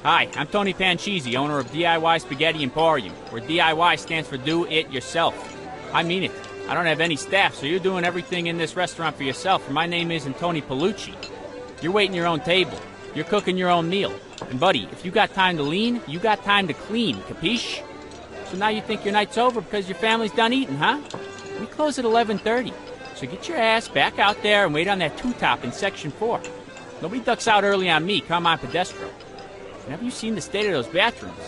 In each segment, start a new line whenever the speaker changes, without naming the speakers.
Hi, I'm Tony Panchisi, owner of DIY Spaghetti Emporium, where DIY stands for Do It Yourself. I mean it. I don't have any staff, so you're doing everything in this restaurant for yourself, and my name isn't Tony Palucci. You're waiting your own table. You're cooking your own meal. And buddy, if you got time to lean, you got time to clean, capiche? So now you think your night's over because your family's done eating, huh? We close at 11:30, so get your ass back out there and wait on that two-top in Section 4. Nobody ducks out early on me, come on Pedestro. And have you seen the state of those bathrooms?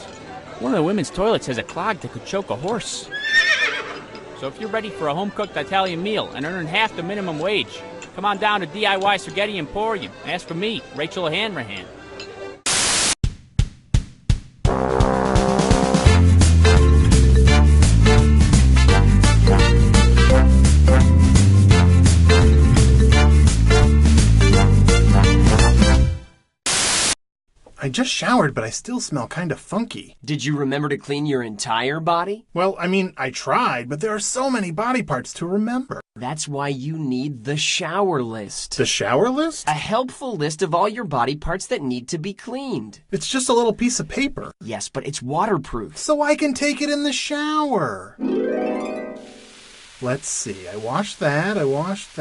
One of the women's toilets has a clog that could choke a horse. So if you're ready for a home-cooked Italian meal and earning half the minimum wage, come on down to DIY Spaghetti Emporium and ask for me, Rachel Hanrahan.
I just showered, but I still smell kind of funky.
Did you remember to clean your entire body?
Well, I tried, but there are so many body parts to remember.
That's why you need the shower list.
The shower list?
A helpful list of all your body parts that need to be cleaned.
It's just a little piece of paper.
Yes, but it's waterproof.
So I can take it in the shower. Let's see. I washed that, I washed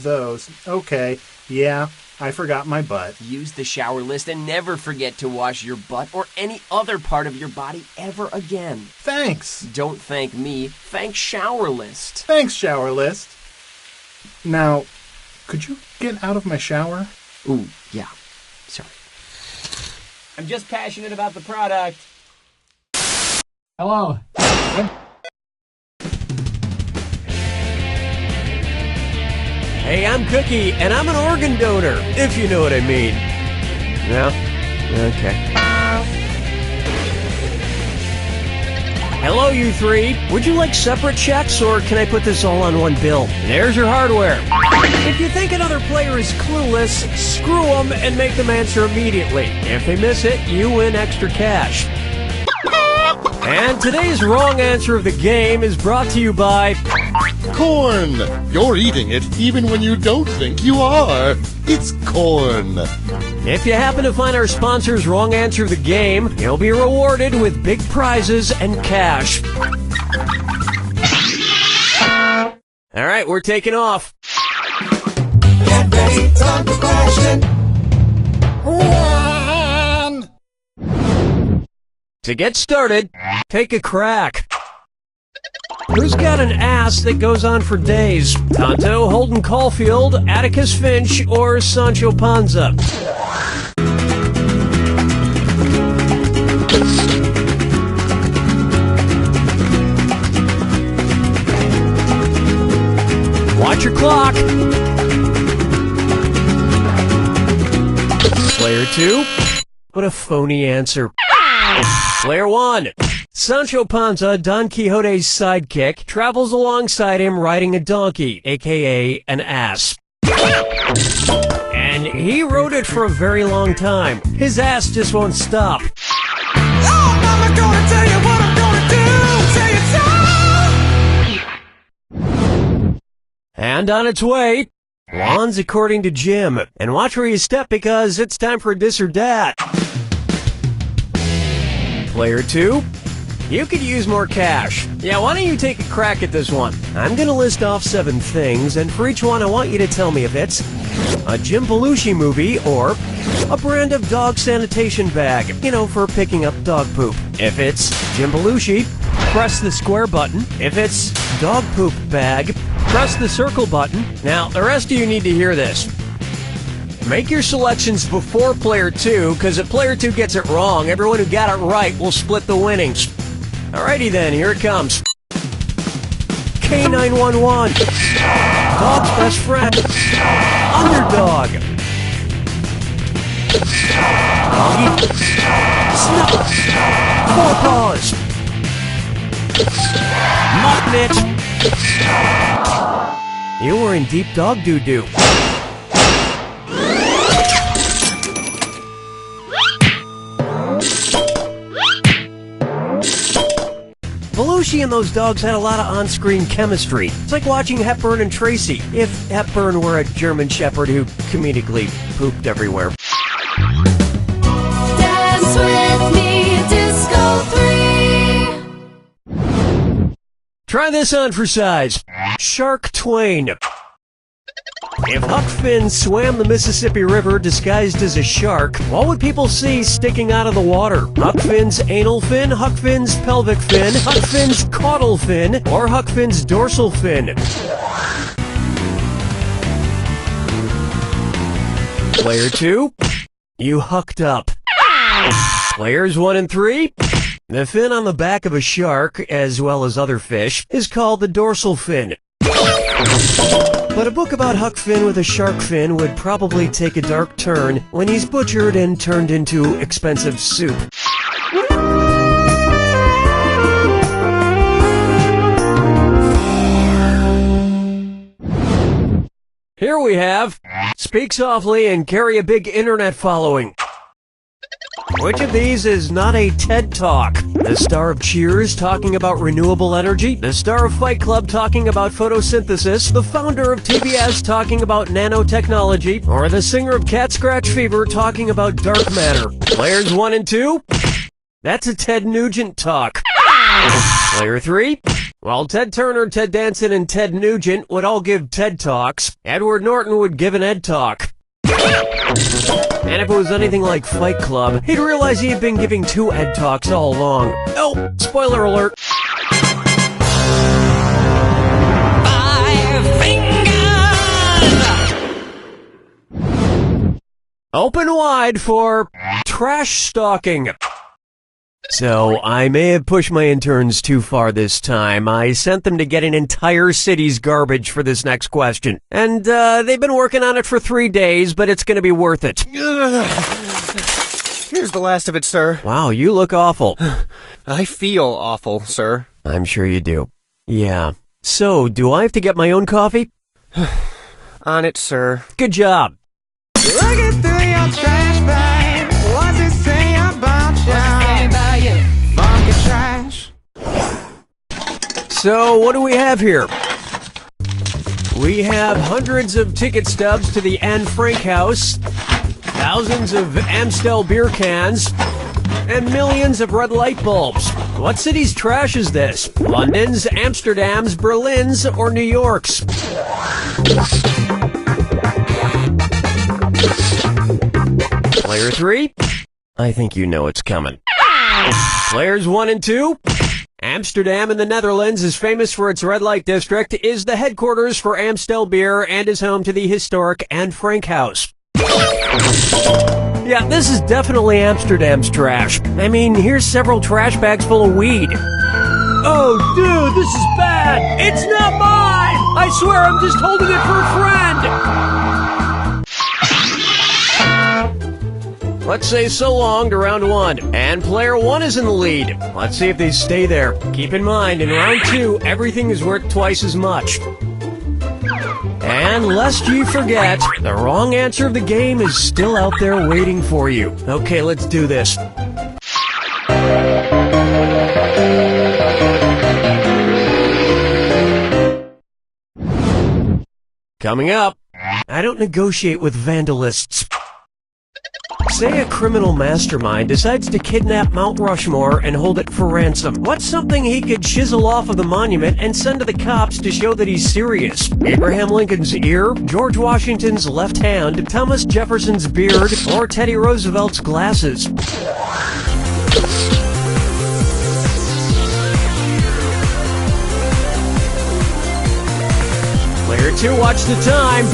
those. Okay, yeah, I forgot my butt.
Use the shower list and never forget to wash your butt or any other part of your body ever again.
Thanks.
Don't thank me. Thank Shower List.
Thanks, Shower List. Now, could you get out of my shower?
Ooh, yeah. Sorry.
I'm just passionate about the product.
Hello.
Hey, I'm Cookie, and I'm an organ donor, if you know what I mean. No? Okay. Hello, you three. Would you like separate checks, or can I put this all on one bill? There's your hardware. If you think another player is clueless, screw them and make them answer immediately. If they miss it, you win extra cash. And today's wrong answer of the game is brought to you by...
Corn! You're eating it even when you don't think you are. It's corn.
If you happen to find our sponsor's wrong answer of the game, you'll be rewarded with big prizes and cash. All right, we're taking off.
Get ready, time for question. One.
To get started, take a crack. Who's got an ass that goes on for days? Tonto, Holden Caulfield, Atticus Finch, or Sancho Panza? Watch your clock. Player 2? What a phony answer. Player 1. Sancho Panza, Don Quixote's sidekick, travels alongside him riding a donkey, aka an ass. And he rode it for a very long time. His ass just won't stop.
Oh, mama, gonna tell you what I'm gonna do. Say it so.
And on its way, Juan's according to Jim. And watch where you step because it's time for this or that. Player 2. You could use more cash. Yeah, why don't you take a crack at this one? I'm gonna list off 7 things, and for each one I want you to tell me if it's a Jim Belushi movie or a brand of dog sanitation bag, you know, for picking up dog poop. If it's Jim Belushi, press the square button. If it's dog poop bag, press the circle button. Now, the rest of you need to hear this. Make your selections before Player 2, because if Player 2 gets it wrong, everyone who got it right will split the winnings. Alrighty then, here it comes. K911. Dog's best friend. Underdog. Doggy. Snuff. Four paws. Mutt Mitch. You were in deep dog doo-doo. Belushi and those dogs had a lot of on-screen chemistry. It's like watching Hepburn and Tracy, if Hepburn were a German Shepherd who comedically pooped everywhere. Try this on for size. Shark Twain. If Huck Finn swam the Mississippi River disguised as a shark, what would people see sticking out of the water? Huck Finn's anal fin, Huck Finn's pelvic fin, Huck Finn's caudal fin, or Huck Finn's dorsal fin? Player 2, you hucked up. Players 1 and 3, the fin on the back of a shark, as well as other fish, is called the dorsal fin. But a book about Huck Finn with a shark fin would probably take a dark turn when he's butchered and turned into expensive soup. Here we have Speak Softly and Carry a Big Internet Following. Which of these is not a TED Talk? The star of Cheers talking about renewable energy, the star of Fight Club talking about photosynthesis, the founder of TBS talking about nanotechnology, or the singer of Cat Scratch Fever talking about dark matter? Players 1 and 2? That's a Ted Nugent talk. Player 3? While Ted Turner, Ted Danson, and Ted Nugent would all give TED Talks, Edward Norton would give an Ed Talk. And if it was anything like Fight Club, he'd realize he had been giving 2 Ed Talks all along. Oh, spoiler alert.
5 fingers.
Open wide for trash stalking. So, I may have pushed my interns too far this time. I sent them to get an entire city's garbage for this next question. And, they've been working on it for 3 days, but it's gonna be worth it.
Here's the last of it, sir.
Wow, you look awful.
I feel awful, sir.
I'm sure you do. Yeah. So, do I have to get my own coffee?
On it, sir.
Good job.
Looking through your trash bag. What's it say about you? Funky trash.
So, what do we have here? We have hundreds of ticket stubs to the Anne Frank House, thousands of Amstel beer cans, and millions of red light bulbs. What city's trash is this? London's, Amsterdam's, Berlin's, or New York's? Player 3? I think you know it's coming. Players 1 and 2? Amsterdam in the Netherlands is famous for its red light district, is the headquarters for Amstel Beer, and is home to the historic Anne Frank House. Yeah, this is definitely Amsterdam's trash. I mean, here's several trash bags full of weed. Oh, dude, this is bad! It's not mine! I swear I'm just holding it for a friend! Let's say so long to round 1, and player 1 is in the lead. Let's see if they stay there. Keep in mind, in round 2, everything is worth twice as much. And lest you forget, the wrong answer of the game is still out there waiting for you. Okay, let's do this. Coming up, I don't negotiate with vandalists. Say a criminal mastermind decides to kidnap Mount Rushmore and hold it for ransom. What's something he could chisel off of the monument and send to the cops to show that he's serious? Abraham Lincoln's ear, George Washington's left hand, Thomas Jefferson's beard, or Teddy Roosevelt's glasses? Player 2, watch the time.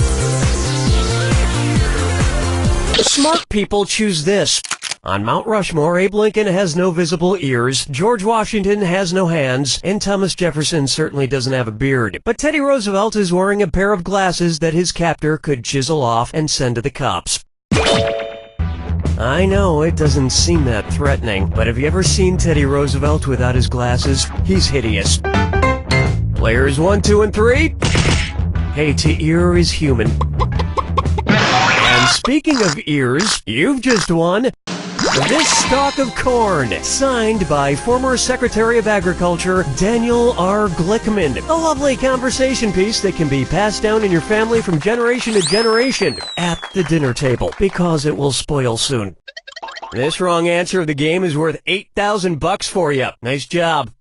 Smart people choose this. On Mount Rushmore, Abe Lincoln has no visible ears, George Washington has no hands, and Thomas Jefferson certainly doesn't have a beard. But Teddy Roosevelt is wearing a pair of glasses that his captor could chisel off and send to the cops. I know, it doesn't seem that threatening, but have you ever seen Teddy Roosevelt without his glasses? He's hideous. Players 1, 2, and 3? Hey, to ear is human. And speaking of ears, you've just won this stalk of corn, signed by former Secretary of Agriculture Daniel R. Glickman. A lovely conversation piece that can be passed down in your family from generation to generation at the dinner table, because it will spoil soon. This wrong answer of the game is worth $8,000 for you. Nice job.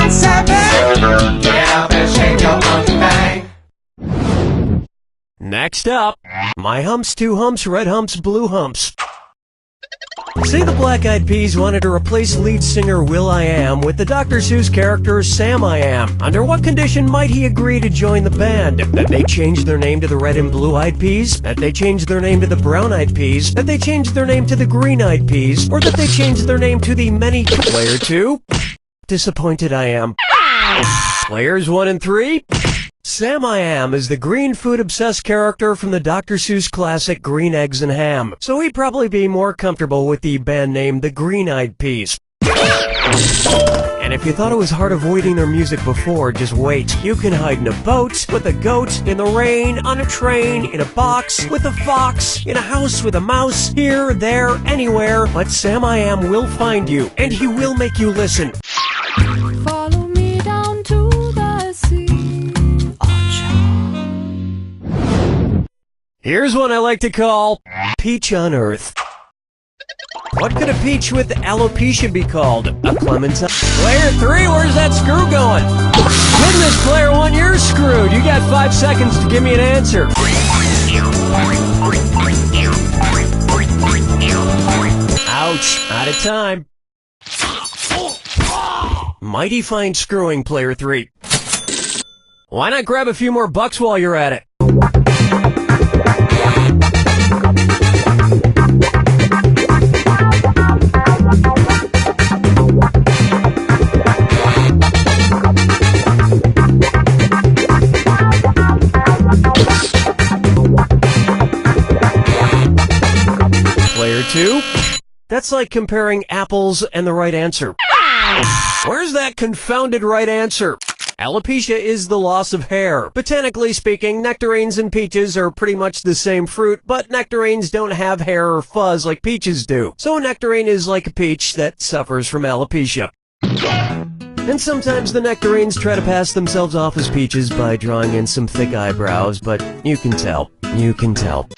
1-7. Get up and shake your monkey bang.
Next up, my humps, two humps, red humps, blue humps. Say the Black Eyed Peas wanted to replace lead singer will.i.am with the Dr. Seuss character Sam-I-Am. Under what condition might he agree to join the band? That they change their name to the Red and Blue Eyed Peas? That they change their name to the Brown Eyed Peas? That they change their name to the Green Eyed Peas? Or that they change their name to the many... Player 2? Disappointed I am. Players 1 and 3? Sam-I-Am is the green food-obsessed character from the Dr. Seuss classic Green Eggs and Ham, so he'd probably be more comfortable with the band name The Green Eyed Peas. And if you thought it was hard avoiding their music before, just wait. You can hide in a boat, with a goat, in the rain, on a train, in a box, with a fox, in a house with a mouse, here, there, anywhere, but Sam-I-Am will find you, and he will make you listen.
Follow me down to the sea.
Here's one I like to call Peach on Earth. What could a peach with alopecia be called? A clementine? Player 3, where's that screw going? Goodness, player 1, you're screwed. You got 5 seconds to give me an answer. Ouch, out of time. Mighty fine screwing, player 3. Why not grab a few more bucks while you're at it? Player 2? That's like comparing apples and the right answer. Where's that confounded right answer? Alopecia is the loss of hair. Botanically speaking, nectarines and peaches are pretty much the same fruit, but nectarines don't have hair or fuzz like peaches do. So a nectarine is like a peach that suffers from alopecia. And sometimes the nectarines try to pass themselves off as peaches by drawing in some thick eyebrows, but you can tell. You can tell.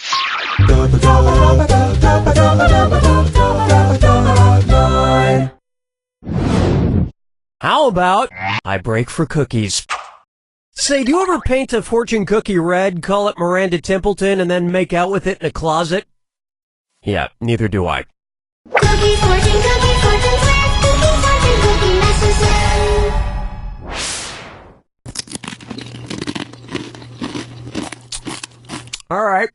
How about I break for cookies? Say, do you ever paint a fortune cookie red, call it Miranda Templeton, and then make out with it in a closet? Yeah, neither do I.
Cookie fortune, red. Cookie fortune, cookie necessary.
Alright,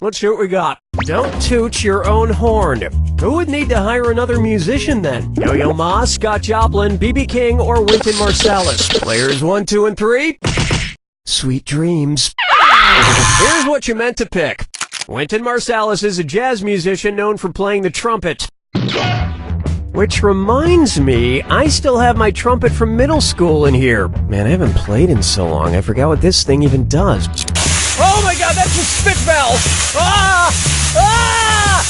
let's see what we got. Don't toot your own horn. Who would need to hire another musician then? Yo-Yo Ma, Scott Joplin, B.B. King, or Wynton Marsalis? Players 1, 2, and 3? Sweet dreams. Here's what you meant to pick. Wynton Marsalis is a jazz musician known for playing the trumpet. Which reminds me, I still have my trumpet from middle school in here. Man, I haven't played in so long, I forgot what this thing even does. Oh my god, that's a spit valve! Ah! Ah!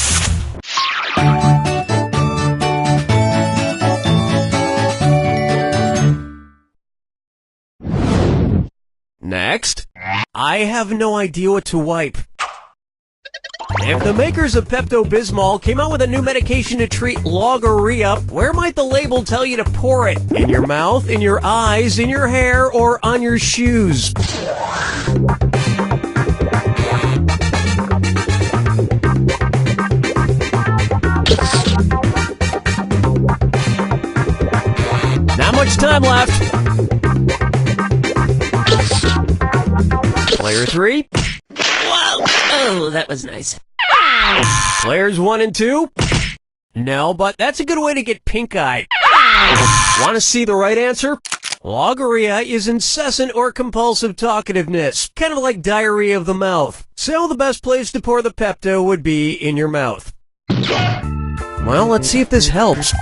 Next, I have no idea what to wipe. If the makers of Pepto-Bismol came out with a new medication to treat logorrhea, where might the label tell you to pour it? In your mouth, in your eyes, in your hair, or on your shoes? Not much time left. Player 3? Whoa! Oh, that was nice. Players 1 and 2? No, but that's a good way to get pink-eyed. Want to see the right answer? Logorrhea is incessant or compulsive talkativeness, kind of like diarrhea of the mouth. So the best place to pour the Pepto would be in your mouth. Well, let's see if this helps.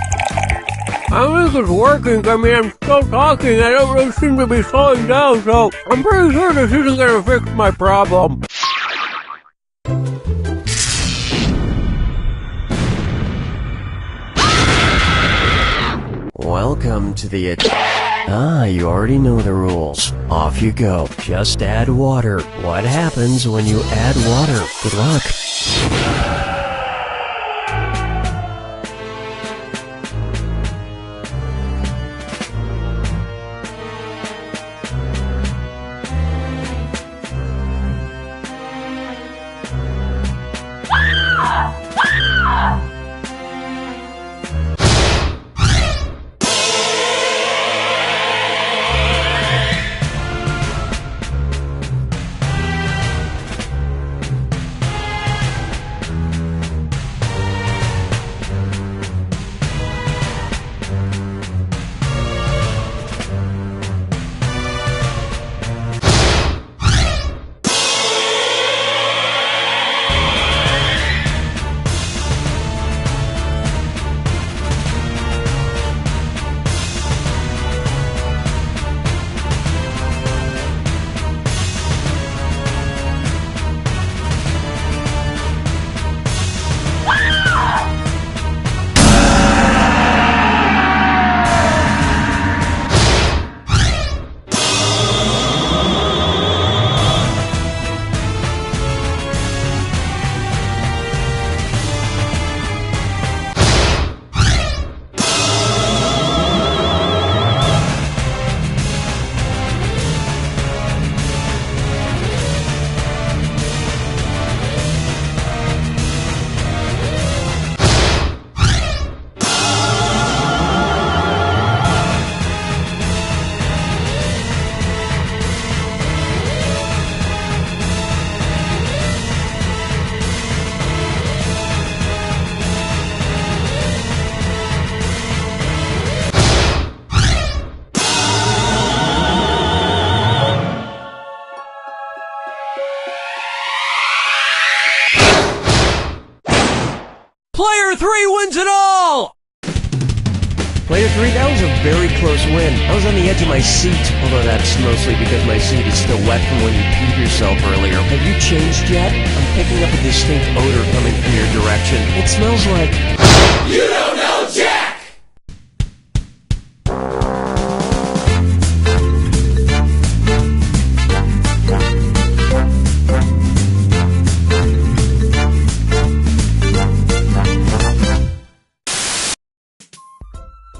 I think it's working. I mean, I'm still talking. I don't really seem to be slowing down, so I'm pretty sure this isn't going to fix my problem. Welcome to the... you already know the rules. Off you go. Just add water. What happens when you add water? Good luck. Player 3 wins it all! Player 3, that was a very close win. I was on the edge of my seat, although that's mostly because my seat is still wet from when you peed yourself earlier. Have you changed yet? I'm picking up a distinct odor coming from your direction. It smells like... You don't know Jack!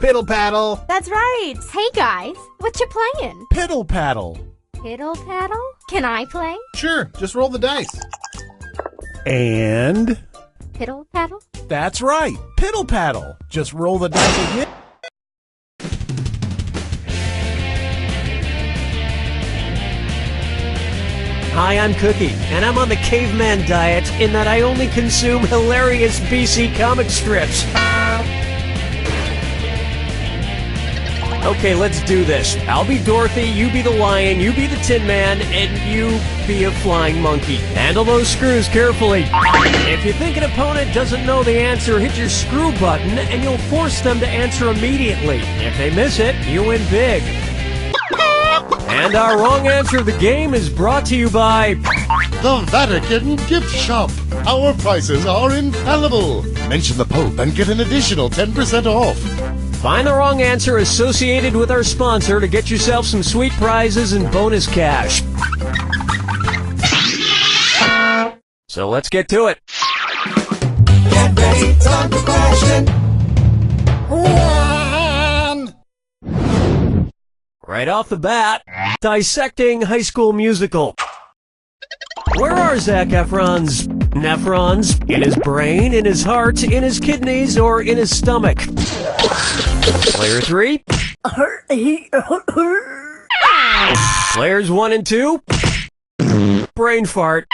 Piddle paddle.
That's right. Hey guys, what you playing?
Piddle paddle.
Piddle paddle? Can I play?
Sure, just roll the dice.
And
Piddle paddle?
that's right, piddle paddle. Just roll the dice again.
Hi, I'm Cookie, and I'm on the caveman diet in that I only consume hilarious BC comic strips. Okay, let's do this. I'll be Dorothy, you be the lion, you be the Tin Man, and you be a flying monkey. Handle those screws carefully. If you think an opponent doesn't know the answer, hit your screw button, and you'll force them to answer immediately. If they miss it, you win big. And our wrong answer of the game is brought to you by...
The Vatican Gift Shop. Our prices are infallible. Mention the Pope and get an additional 10% off.
Find the wrong answer associated with our sponsor to get yourself some sweet prizes and bonus cash. So let's get to it.
Get ready, time for question.
Right off the bat, dissecting High School Musical. Where are Zac Efron's nephrons? In his brain, in his heart, in his kidneys, or in his stomach? Player 3. Players 1 and 2. Brain fart.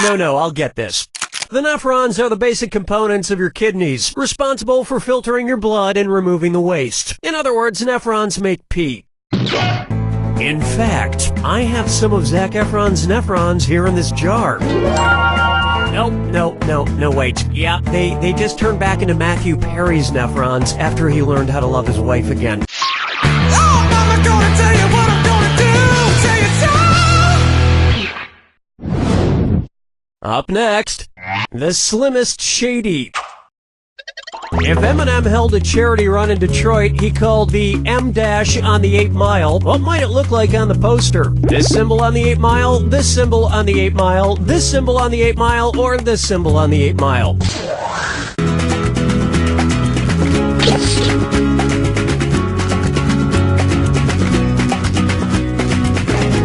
No, I'll get this. The nephrons are the basic components of your kidneys, responsible for filtering your blood and removing the waste. In other words, nephrons make pee. In fact, I have some of Zac Efron's nephrons here in this jar. No, wait. Yeah, they just turned back into Matthew Perry's nephrons after he learned how to love his wife again.
Oh, Mama, gonna tell you what I'm gonna do. Tell you so.
Up next, the Slimmest Shady. If Eminem held a charity run in Detroit he called the M-dash on the 8 Mile, what might it look like on the poster? This symbol on the 8 Mile, this symbol on the 8 Mile, this symbol on the 8 Mile, or this symbol on the 8 Mile?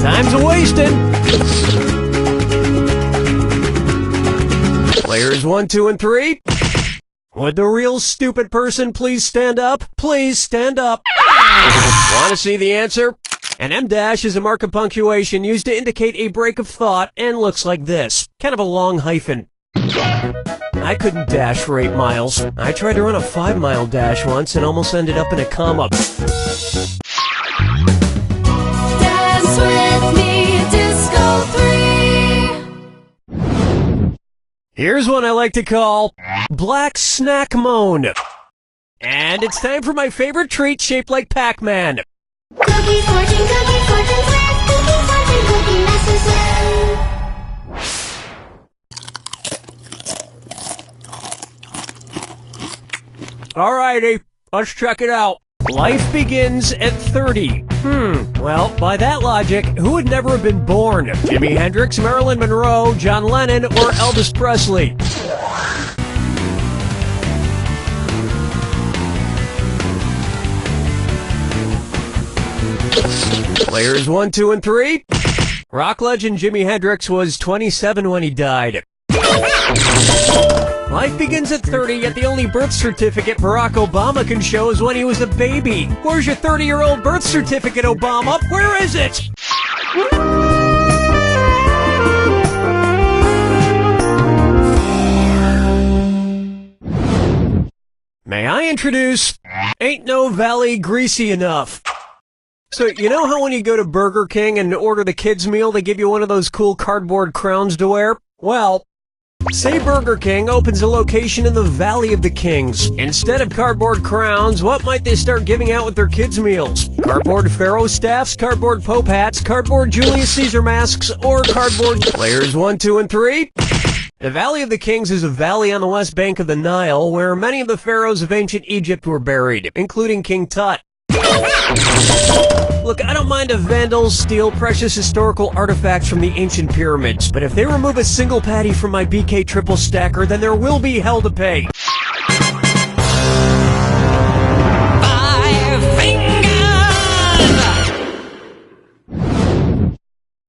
Time's a-wasting. Players 1, 2, and 3. Would the real stupid person please stand up? Please stand up. Want to see the answer? An M dash is a mark of punctuation used to indicate a break of thought and looks like this. Kind of a long hyphen. I couldn't dash for 8 miles. I tried to run a 5-mile dash once and almost ended up in a comma.
Dance with me, Disco 3.
Here's one I like to call Black Snack Moan. And it's time for my favorite treat shaped like Pac-Man.
Cookie fortune sweat, cookie fortune, cookie master sweat.
Alrighty, let's check it out. Life begins at 30. Well, by that logic, who would never have been born? Jimi Hendrix, Marilyn Monroe, John Lennon, or Elvis Presley? Players 1, 2, and 3. Rock legend Jimi Hendrix was 27 when he died. Life begins at 30, yet the only birth certificate Barack Obama can show is when he was a baby. Where's your 30-year-old birth certificate, Obama? Where is it? May I introduce Ain't No Valley Greasy Enough. So, you know how when you go to Burger King and order the kids' meal, they give you one of those cool cardboard crowns to wear? Well, say Burger King opens a location in the Valley of the Kings. Instead of cardboard crowns, what might they start giving out with their kids' meals? Cardboard Pharaoh staffs, cardboard Pope hats, cardboard Julius Caesar masks, or cardboard Players 1, 2, and 3? The Valley of the Kings is a valley on the west bank of the Nile where many of the pharaohs of ancient Egypt were buried, including King Tut. Look, I don't mind if vandals steal precious historical artifacts from the ancient pyramids, but if they remove a single patty from my BK triple stacker, then there will be hell to pay.
5 fingers!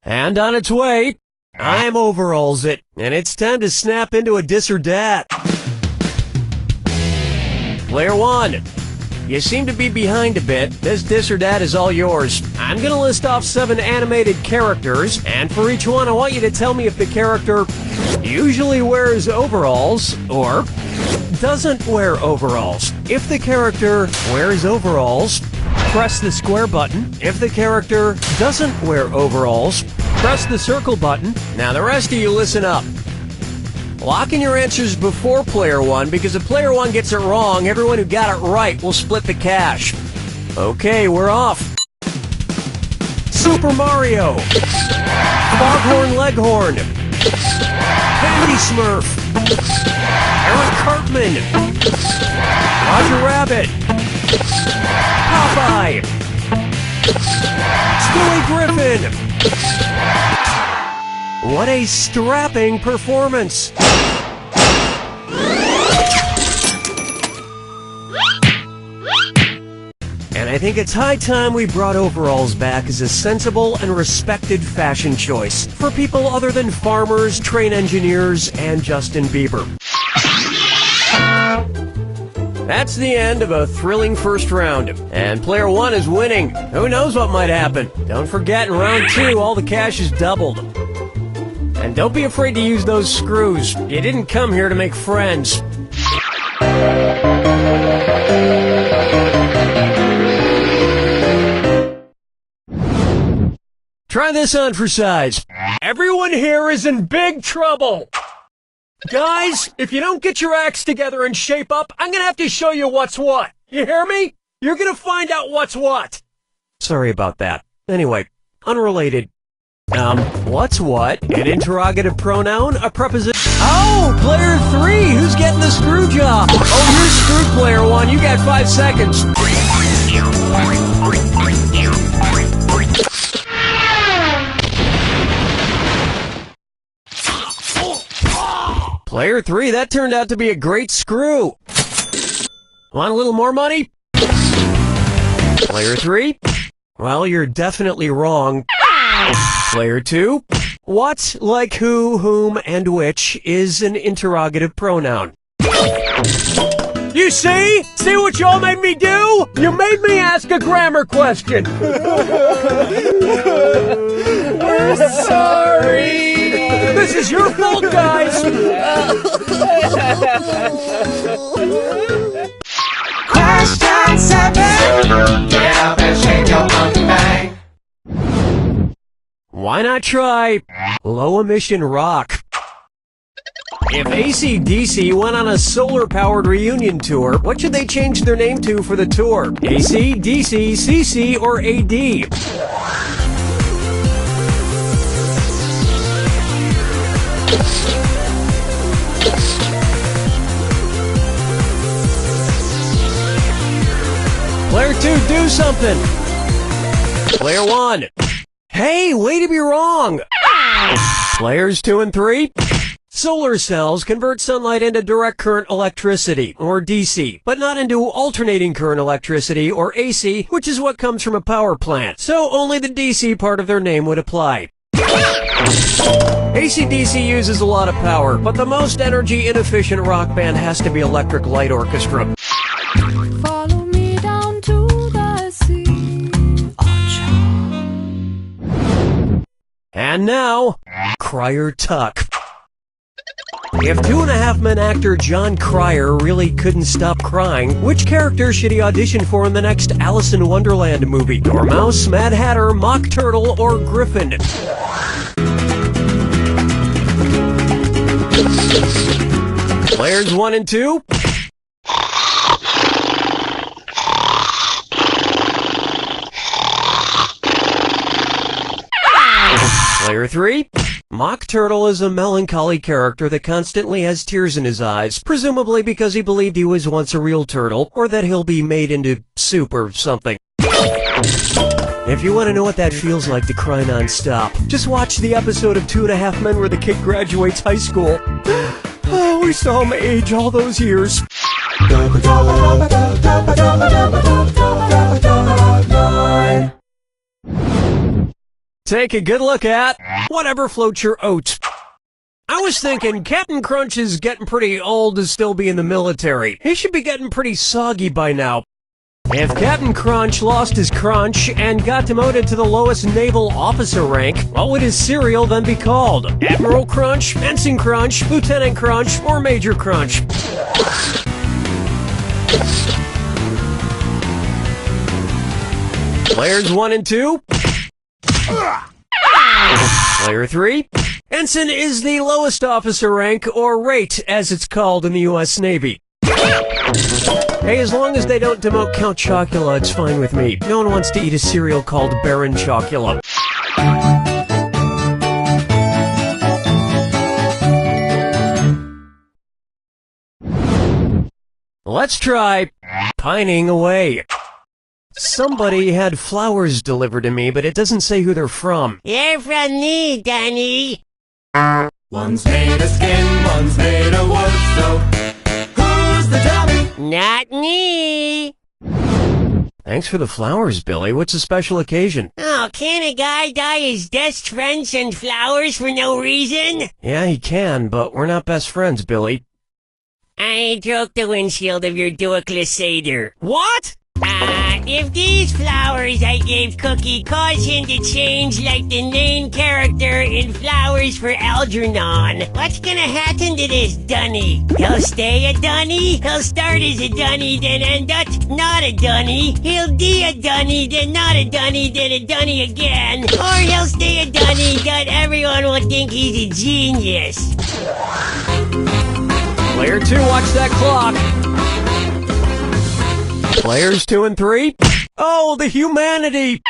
And on its way, I'm Overalls It, and it's time to snap into a dis or dat. Player 1. You seem to be behind a bit. This dis or dat is all yours. I'm gonna list off 7 animated characters, and for each one I want you to tell me if the character usually wears overalls or doesn't wear overalls. If the character wears overalls, press the square button. If the character doesn't wear overalls, press the circle button. Now the rest of you listen up. Lock in your answers before Player 1, because if Player 1 gets it wrong, everyone who got it right will split the cash. Okay, we're off. Super Mario. Foghorn Leghorn. Candy Smurf. Eric Cartman. Roger Rabbit. Popeye. Stewie Griffin. What a strapping performance! And I think it's high time we brought overalls back as a sensible and respected fashion choice for people other than farmers, train engineers, and Justin Bieber. That's the end of a thrilling first round, and Player 1 is winning. Who knows what might happen? Don't forget, in round 2, all the cash is doubled. And don't be afraid to use those screws. You didn't come here to make friends. Try this on for size. Everyone here is in big trouble. Guys, if you don't get your acts together and shape up, I'm gonna have to show you what's what. You hear me? You're gonna find out what's what. Sorry about that. Anyway, unrelated. What's what? An interrogative pronoun? A preposition? Oh, Player 3! Who's getting the screw job? Oh, you're screwed, Player 1. You got 5 seconds. Player 3, that turned out to be a great screw. Want a little more money? Player 3? Well, you're definitely wrong. Player 2, what, like who, whom, and which is an interrogative pronoun? You see? See what y'all made me do? You made me ask a grammar question.
We're sorry.
This is your fault, guys.
Question 7. Get up and shake your monkey bang.
Why not try low-emission rock? If AC/DC went on a solar-powered reunion tour, what should they change their name to for the tour? AC, DC, CC, or AD? Player 2, do something! Player 1, hey, way to be wrong! Players 2 and 3, solar cells convert sunlight into direct current electricity, or DC, but not into alternating current electricity, or AC, which is what comes from a power plant. So only the DC part of their name would apply. AC/DC uses a lot of power, but the most energy inefficient rock band has to be Electric Light Orchestra.
Follow me down to the sea.
And now, Crier Tuck. If 2.5 Men actor John Cryer really couldn't stop crying, which character should he audition for in the next Alice in Wonderland movie? Dormouse, Mad Hatter, Mock Turtle, or Griffin? Players 1 and 2. Player 3. Mock Turtle is a melancholy character that constantly has tears in his eyes, presumably because he believed he was once a real turtle, or that he'll be made into soup or something. If you want to know what that feels like to cry non-stop, just watch the episode of 2.5 Men where the kid graduates high school. Oh, we saw him age all those years. Take a good look at whatever floats your oats. I was thinking Captain Crunch is getting pretty old to still be in the military. He should be getting pretty soggy by now. If Captain Crunch lost his crunch and got demoted to the lowest naval officer rank, what would his cereal then be called? Admiral Crunch, Ensign Crunch, Lieutenant Crunch, or Major Crunch? Players 1 and 2. Player 3. Ensign is the lowest officer rank, or rate, as it's called in the U.S. Navy. Hey, as long as they don't demote Count Chocula, it's fine with me. No one wants to eat a cereal called Baron Chocula. Let's try pining away. Somebody had flowers delivered to me, but it doesn't say who they're from.
They're from me, Danny.
One's made of skin, one's made of wood, so who's the dummy?
Not me.
Thanks for the flowers, Billy. What's a special occasion?
Oh, can a guy dye his best friend send flowers for no reason?
Yeah, he can, but we're not best friends, Billy.
I broke the windshield of your duoclisator.
What?
If these flowers I gave Cookie cause him to change like the main character in Flowers for Algernon, what's gonna happen to this dunny? He'll stay a dunny, he'll start as a dunny, then end up not a dunny, he'll be a dunny, then not a dunny, then a dunny again, or he'll stay a dunny that everyone will think he's a genius.
Player 2, watch that clock. Players 2 and 3. Oh, the humanity!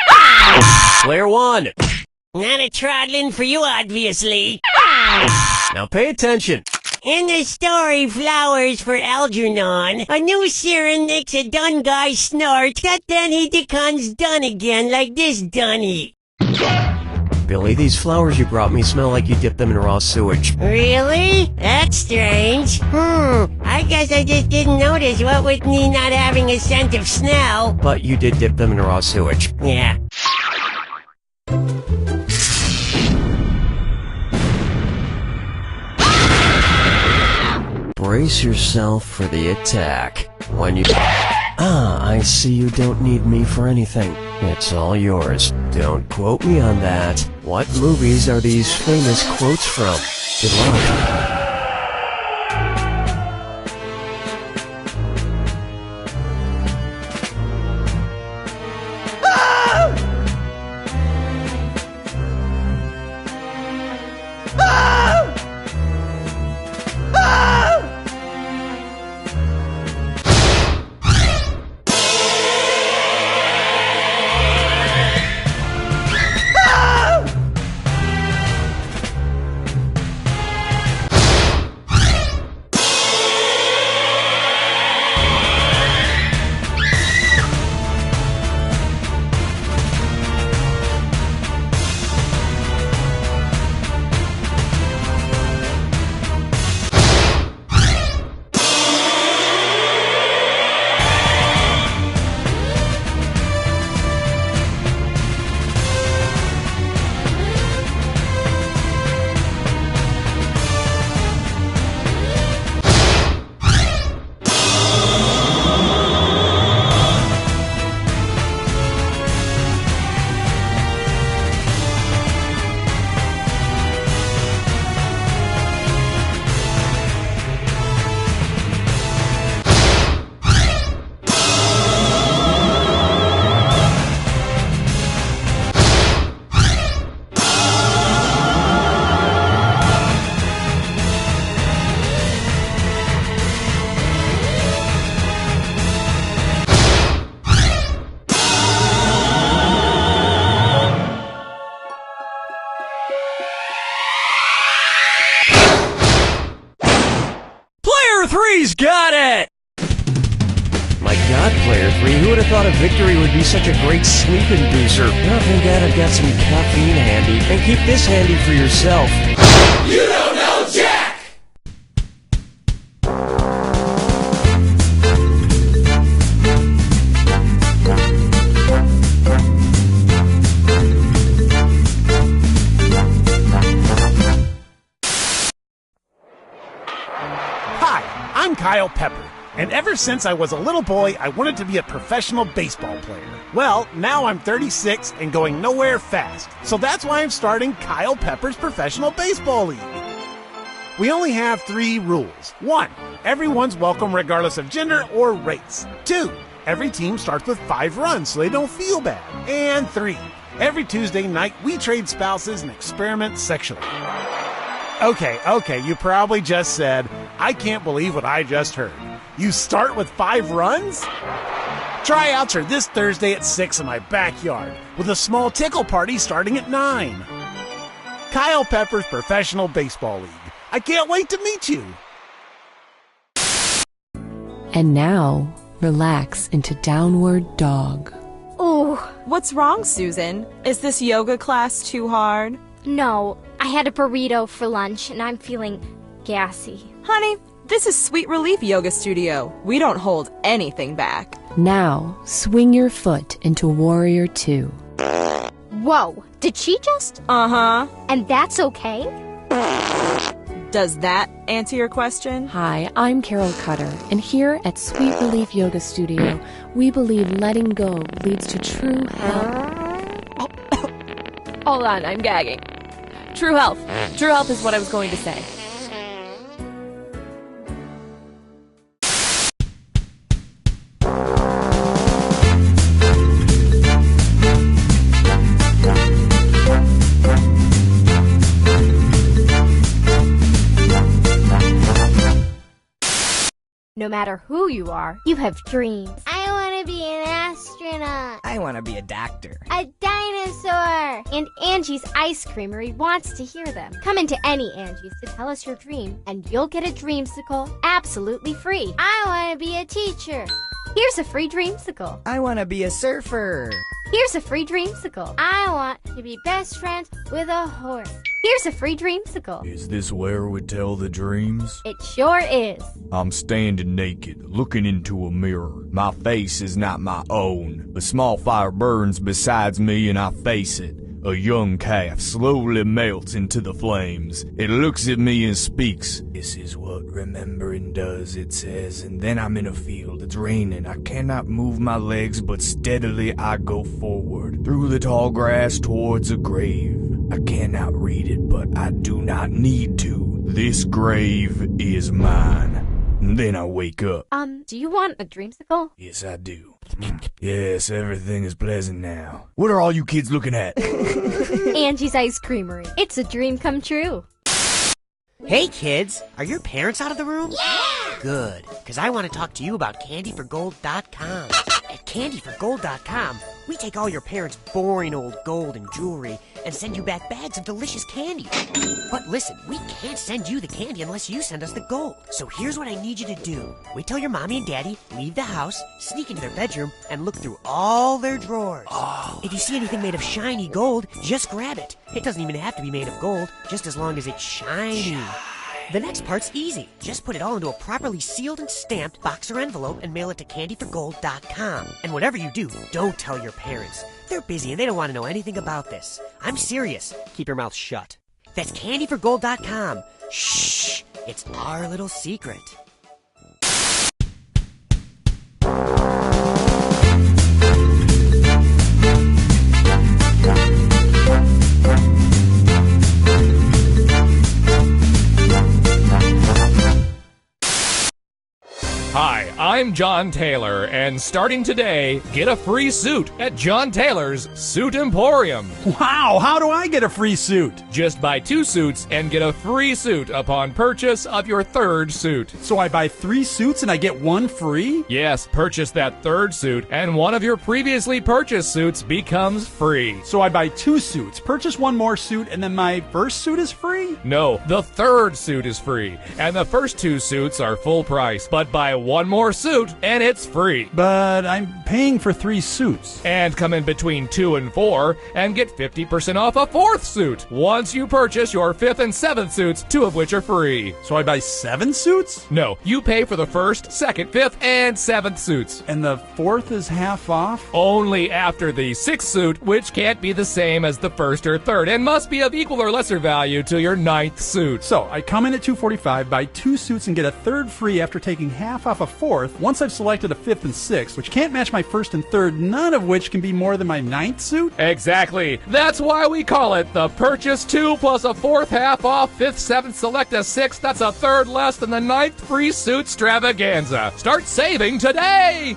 Player 1.
Not a trottling for you, obviously.
Now pay attention.
In the story Flowers for Algernon, a new siren makes a done guy snort, but then he becomes done again like this dunny.
Billy, these flowers you brought me smell like you dipped them in raw sewage.
Really? That's strange. I guess I just didn't notice what with me not having a scent of smell.
But you did dip them in raw sewage.
Yeah.
Brace yourself for the attack. When you... I see you don't need me for anything. It's all yours. Don't quote me on that. What movies are these famous quotes from? Good luck. Three's got it! My god, Player 3, who would have thought a victory would be such a great sleep inducer? Nothing bad, I've got some caffeine handy, and keep this handy for yourself.
You don't know Jack!
I'm Kyle Pepper, and ever since I was a little boy, I wanted to be a professional baseball player. Well, now I'm 36 and going nowhere fast, so that's why I'm starting Kyle Pepper's Professional Baseball League. We only have 3 rules. 1, everyone's welcome regardless of gender or race. 2, every team starts with 5 runs so they don't feel bad. And 3, every Tuesday night we trade spouses and experiment sexually. Okay, you probably just said, I can't believe what I just heard. You start with 5 runs? Tryouts are this Thursday at 6 in my backyard, with a small tickle party starting at 9. Kyle Pepper's Professional Baseball League. I can't wait to meet you.
And now, relax into Downward Dog.
Ooh.
What's wrong, Susan? Is this yoga class too hard?
No, I had a burrito for lunch and I'm feeling gassy.
Honey, this is Sweet Relief Yoga Studio. We don't hold anything back.
Now, swing your foot into Warrior 2.
Whoa, did she just?
Uh-huh.
And that's okay?
Does that answer your question?
Hi, I'm Carol Cutter, and here at Sweet Relief Yoga Studio, we believe letting go leads to true health. Hold on, I'm gagging. True health. True health is what I was going to say.
No matter who you are, you have dreams. I want to be an astronaut.
I want to be a doctor.
A dinosaur. And Angie's Ice Creamery wants to hear them. Come into any Angie's to tell us your dream, and you'll get a dreamsicle absolutely free. I want to be a teacher. Here's a free dreamsicle.
I want to be a surfer.
Here's a free dreamsicle. I want to be best friends with a horse. Here's a free dreamsicle.
Is this where we tell the dreams?
It sure is.
I'm standing naked, looking into a mirror. My face is not my own. A small fire burns besides me and I face it. A young calf slowly melts into the flames. It looks at me and speaks. This is what remembering does, it says. And then I'm in a field. It's raining. I cannot move my legs, but steadily I go forward. Through the tall grass towards a grave. I cannot read it, but I do not need to. This grave is mine. And then I wake up.
Do you want a dreamsicle?
Yes, I do. Yes, everything is pleasant now. What are all you kids looking at?
Angie's Ice Creamery. It's a dream come true.
Hey kids, are your parents out of the room? Yeah! Good, because I want to talk to you about CandyForGold.com. At CandyForGold.com, we take all your parents' boring old gold and jewelry and send you back bags of delicious candy. But listen, we can't send you the candy unless you send us the gold. So here's what I need you to do. Wait till your mommy and daddy leave the house, sneak into their bedroom, and look through all their drawers. Oh. If you see anything made of shiny gold, just grab it. It doesn't even have to be made of gold, just as long as it's shiny. The next part's easy. Just put it all into a properly sealed and stamped box or envelope and mail it to CandyForGold.com. And whatever you do, don't tell your parents. They're busy and they don't want to know anything about this. I'm serious. Keep your mouth shut. That's CandyForGold.com. Shh! It's our little secret.
Hi, I'm John Taylor, and starting today, get a free suit at John Taylor's Suit Emporium.
Wow, how do I get a free suit?
Just buy 2 suits and get a free suit upon purchase of your 3rd suit.
So I buy 3 suits and I get 1 free?
Yes, purchase that 3rd suit, and one of your previously purchased suits becomes free.
So I buy 2 suits, purchase 1 more suit, and then my first suit is free?
No, the 3rd suit is free, and the first 2 suits are full price, but buy 1 more suit and it's free.
But I'm paying for 3 suits.
And come in between 2 and 4 and get 50% off a 4th suit once you purchase your 5th and 7th suits, 2 of which are free.
So I buy 7 suits?
No, you pay for the 1st, 2nd, 5th, and 7th suits.
And the 4th is half off?
Only after the 6th suit, which can't be the same as the 1st or 3rd and must be of equal or lesser value to your 9th suit.
So I come in at $245, buy 2 suits, and get a 3rd free after taking half off a 4th once I've selected a 5th and 6th, which can't match my 1st and 3rd, none of which can be more than my 9th suit?
Exactly. That's why we call it the purchase 2 plus a 4th half off, 5th, 7th, select a 6th, that's a 3rd less than the 9th free suit extravaganza. Start saving today!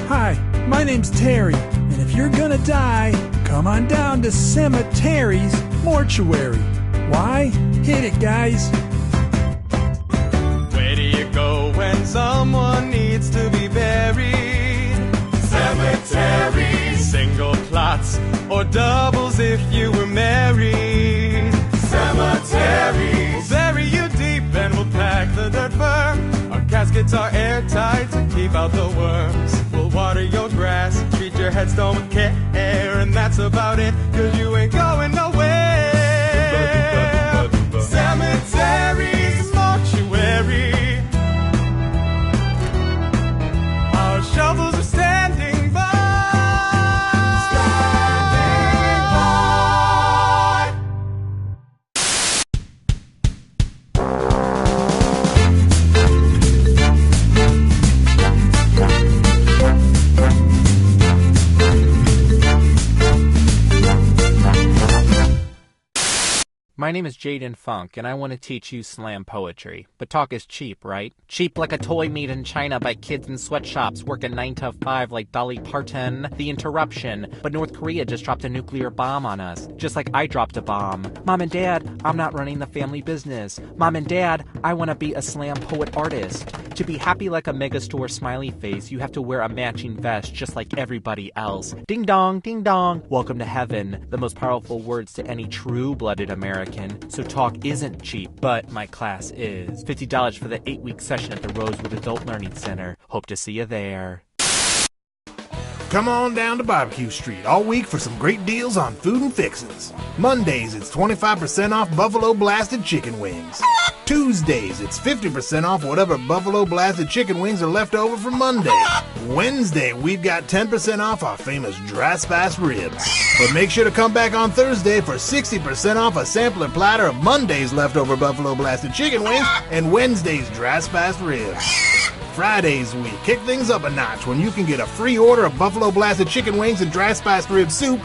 Hi, my name's Terry, and if you're gonna die, come on down to Cemetery's Mortuary. Why? Hit it, guys.
Where do you go when someone needs to be buried? Cemetery. Single plots or doubles if you were married. Cemetery. We'll bury you deep and we'll pack the dirt firm. Our caskets are airtight to keep out the worms. We'll water your grass, treat your headstone with care, and that's about it, 'cause you ain't going nowhere. Cemetery's mortuary. Our shovels are standing by.
My name is Jaden Funk, and I want to teach you slam poetry. But talk is cheap, right? Cheap like a toy made in China by kids in sweatshops working 9 to 5 like Dolly Parton. The interruption. But North Korea just dropped a nuclear bomb on us, just like I dropped a bomb. Mom and Dad, I'm not running the family business. Mom and Dad, I want to be a slam poet artist. To be happy like a megastore smiley face, you have to wear a matching vest just like everybody else. Ding dong, ding dong. Welcome to heaven. The most powerful words to any true-blooded American. So talk isn't cheap, but my class is. $50 for the 8-week session at the Rosewood Adult Learning Center. Hope to see you there.
Come on down to Barbecue Street all week for some great deals on food and fixins'. Mondays, it's 25% off Buffalo Blasted Chicken Wings. Tuesdays, it's 50% off whatever Buffalo Blasted Chicken Wings are left over from Monday. Wednesday, we've got 10% off our famous Dry Spice Ribs. But make sure to come back on Thursday for 60% off a sampler platter of Monday's leftover Buffalo Blasted Chicken Wings and Wednesday's Dry Spice Ribs. Fridays, we kick things up a notch when you can get a free order of Buffalo Blasted Chicken Wings and Dry Spiced Rib Soup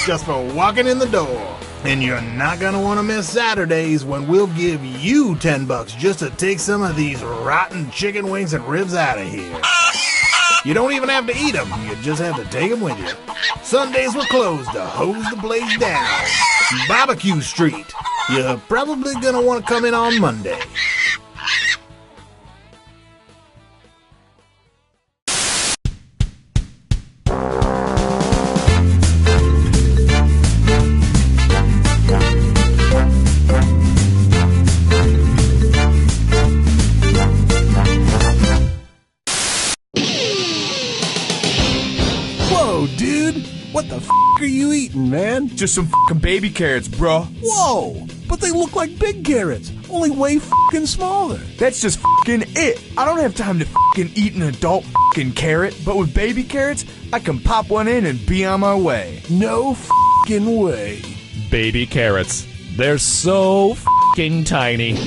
just for walking in the door. And you're not going to want to miss Saturdays when we'll give you $10 just to take some of these rotten chicken wings and ribs out of here. You don't even have to eat them, you just have to take them with you. Sundays we're closed to hose the place down. Barbecue Street. You're probably going to want to come in on Monday. What the f*** are you eating, man?
Just some f***ing baby carrots, bro.
Whoa! But they look like big carrots, only way f***ing smaller.
That's just f***ing it. I don't have time to f***ing eat an adult f***ing carrot, but with baby carrots, I can pop one in and be on my way.
No f***ing way.
Baby carrots. They're so f***ing tiny.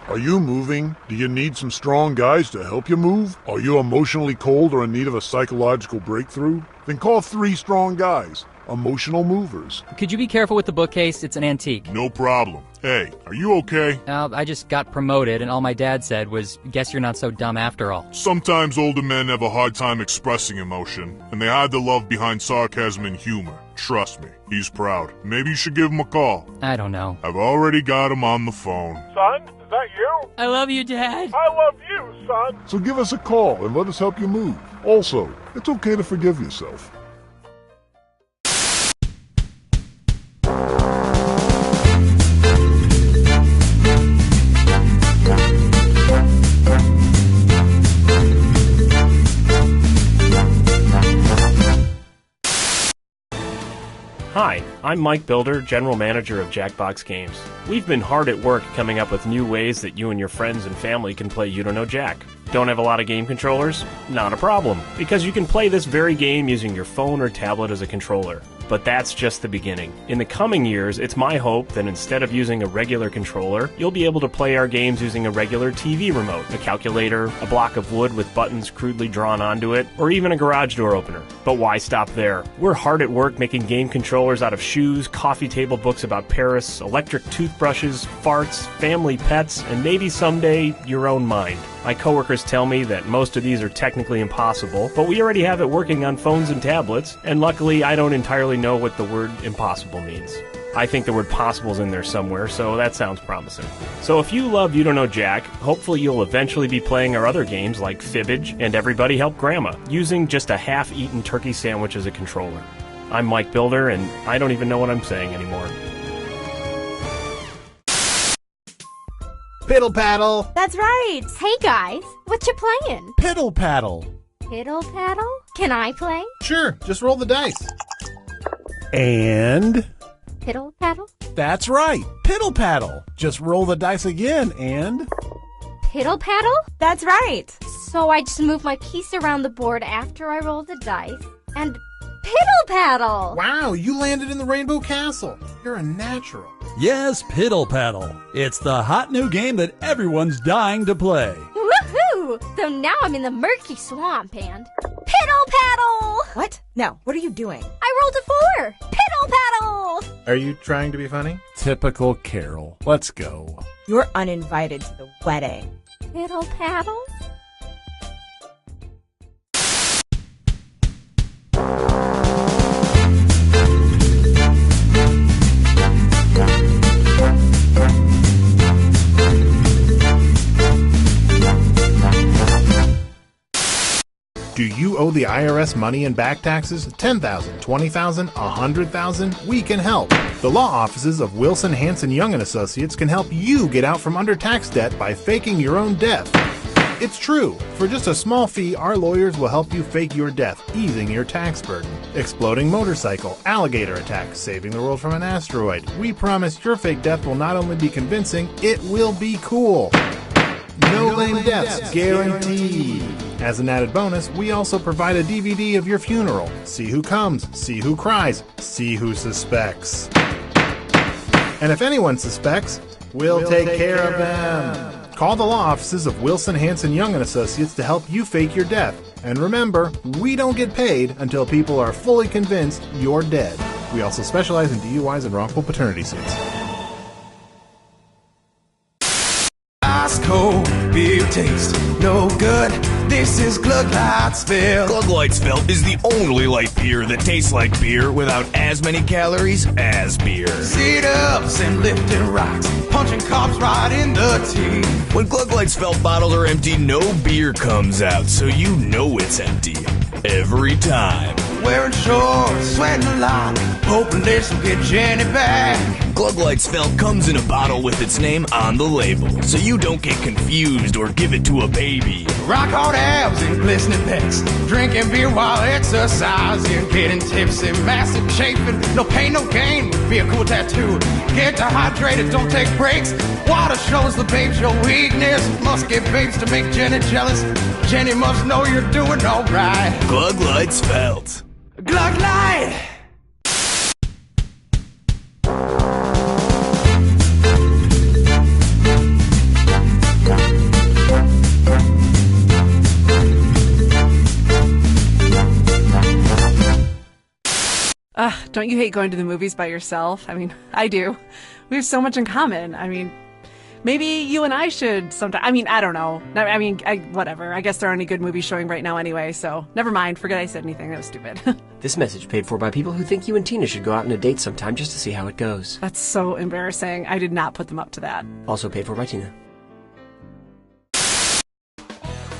Are you moving? Do you need some strong guys to help you move? Are you emotionally cold or in need of a psychological breakthrough? Then call 3 Strong Guys, Emotional Movers.
Could you be careful with the bookcase? It's an antique.
No problem. Hey, are you okay?
I just got promoted, and all my dad said was, guess you're not so dumb after all.
Sometimes older men have a hard time expressing emotion, and they hide the love behind sarcasm and humor. Trust me, he's proud. Maybe you should give him a call.
I don't know.
I've already got him on the phone.
Son, is that you?
I love you, Dad.
I love you, son.
So give us a call and let us help you move. Also, it's okay to forgive yourself.
Hi, I'm Mike Builder, General Manager of Jackbox Games. We've been hard at work coming up with new ways that you and your friends and family can play You Don't Know Jack. Don't have a lot of game controllers? Not a problem, because you can play this very game using your phone or tablet as a controller. But that's just the beginning. In the coming years, it's my hope that instead of using a regular controller, you'll be able to play our games using a regular TV remote, a calculator, a block of wood with buttons crudely drawn onto it, or even a garage door opener. But why stop there? We're hard at work making game controllers out of shoes, coffee table books about Paris, electric toothbrushes, farts, family pets, and maybe someday your own mind. My coworkers tell me that most of these are technically impossible, but we already have it working on phones and tablets, and luckily I don't entirely know what the word impossible means. I think the word possible's in there somewhere, so that sounds promising. So if you love You Don't Know Jack, hopefully you'll eventually be playing our other games like Fibbage and Everybody Help Grandma, using just a half-eaten turkey sandwich as a controller. I'm Mike Builder, and I don't even know what I'm saying anymore.
Piddle paddle.
That's right. Hey guys, what you playing?
Piddle paddle.
Piddle paddle? Can I play?
Sure, just roll the dice.
And?
Piddle paddle?
That's right. Piddle paddle. Just roll the dice again and?
Piddle paddle?
That's right.
So I just move my piece around the board after I roll the dice and piddle paddle.
Wow, you landed in the Rainbow Castle. You're a natural.
Yes, Piddle Paddle. It's the hot new game that everyone's dying to play.
Woohoo! So now I'm in the murky swamp and piddle paddle!
What? No, what are you doing?
I rolled a 4! Piddle paddle!
Are you trying to be funny?
Typical Carol. Let's go.
You're uninvited to the wedding.
Piddle paddle?
Do you owe the IRS money in back taxes? $10,000, $20,000, $100,000? We can help. The law offices of Wilson, Hanson, Young & Associates can help you get out from under tax debt by faking your own death. It's true. For just a small fee, our lawyers will help you fake your death, easing your tax burden. Exploding motorcycle, alligator attack, saving the world from an asteroid. We promise your fake death will not only be convincing, it will be cool. No lame deaths, guaranteed. As an added bonus, we also provide a DVD of your funeral. See who comes, see who cries, see who suspects. And if anyone suspects, we'll take care of them. Call the law offices of Wilson, Hanson, Young & Associates to help you fake your death. And remember, we don't get paid until people are fully convinced you're dead. We also specialize in DUIs and wrongful paternity suits.
Ice cold beer taste, no good. This is Glug Lightsville.
Glug Lightsville is the only light beer that tastes like beer without as many calories as beer.
Sit-ups and lifting rocks, punching cops right in the teeth.
When Glug Lightsville bottles are empty, no beer comes out, so you know it's empty. Every time.
Wearing shorts, sweating a lot, hoping this will get Jenny back.
Glug Lightsville comes in a bottle with its name on the label, so you don't get confused or give it to a baby.
Rock hard abs and glistening pecs, drinking beer while exercising, getting tipsy, massive chafing, no pain, no gain, be a cool tattoo. Get dehydrated, don't take breaks. Water shows the babes your weakness. Must get babes to make Jenny jealous. Jenny must know you're doing alright.
Glug Lightsville.
Glug Light!
Don't you hate going to the movies by yourself? I mean, I do. We have so much in common. I mean, maybe you and I should sometime. I mean, I don't know. Whatever. I guess there aren't any good movies showing right now anyway, so never mind. Forget I said anything. That was stupid.
This message paid for by people who think you and Tina should go out on a date sometime just to see how it goes.
That's so embarrassing. I did not put them up to that.
Also paid for by Tina.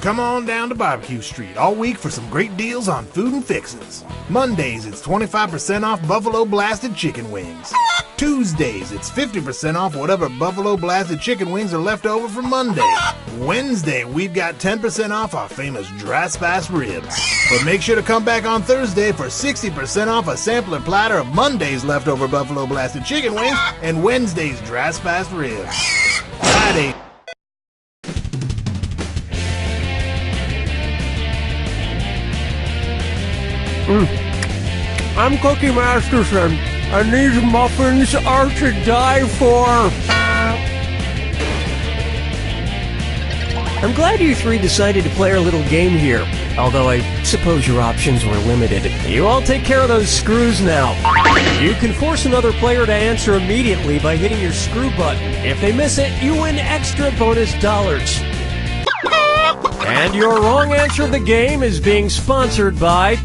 Come on down to Barbecue Street all week for some great deals on food and fixins'. Mondays, it's 25% off Buffalo Blasted Chicken Wings. Tuesdays, it's 50% off whatever Buffalo Blasted Chicken Wings are left over from Monday. Wednesday, we've got 10% off our famous Dry Spice Ribs. But make sure to come back on Thursday for 60% off a sampler platter of Monday's leftover Buffalo Blasted Chicken Wings and Wednesday's Dry Spice Ribs. Friday,
I'm Cookie Masterson, and these muffins are to die for. I'm glad you three decided to play our little game here, although I suppose your options were limited. You all take care of those screws now. You can force another player to answer immediately by hitting your screw button. If they miss it, you win extra bonus dollars. And your wrong answer of the game is being sponsored by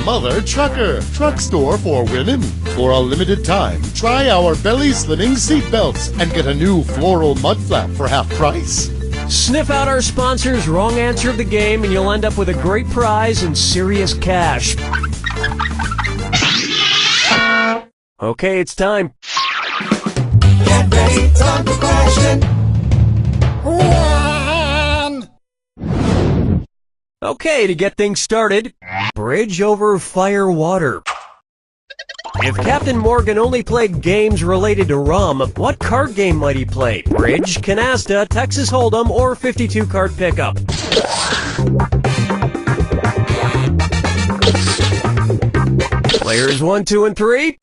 Mother Trucker, truck store for women. For a limited time, try our belly slimming seat belts and get a new floral mud flap for half price.
Sniff out our sponsor's wrong answer of the game and you'll end up with a great prize and serious cash. Okay, it's time.
Get ready, time for question.
Okay, to get things started, bridge over fire water. If Captain Morgan only played games related to rum, what card game might he play? Bridge, Canasta, Texas Hold'em, or 52 card pickup? Players 1, 2, and 3.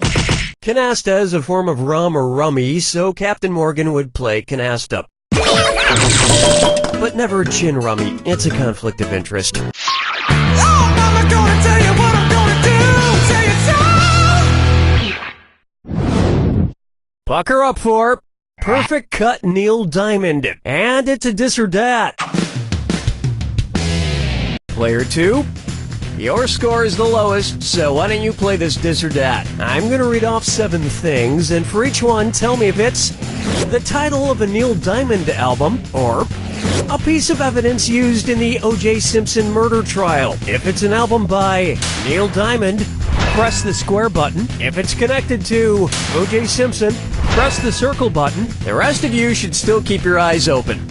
Canasta is a form of rum or rummy, so Captain Morgan would play Canasta. But never chin rummy. It's a conflict of interest.
Oh, Mama, gonna tell you what I'm gonna do. Tell you so.
Pucker up for Perfect Cut Neil Diamond. And it's a dis or dat. Player 2. Your score is the lowest, so why don't you play this dis or dat? I'm gonna read off 7 things, and for each one, tell me if it's the title of a Neil Diamond album, or a piece of evidence used in the O.J. Simpson murder trial. If it's an album by Neil Diamond, press the square button. If it's connected to O.J. Simpson, press the circle button. The rest of you should still keep your eyes open.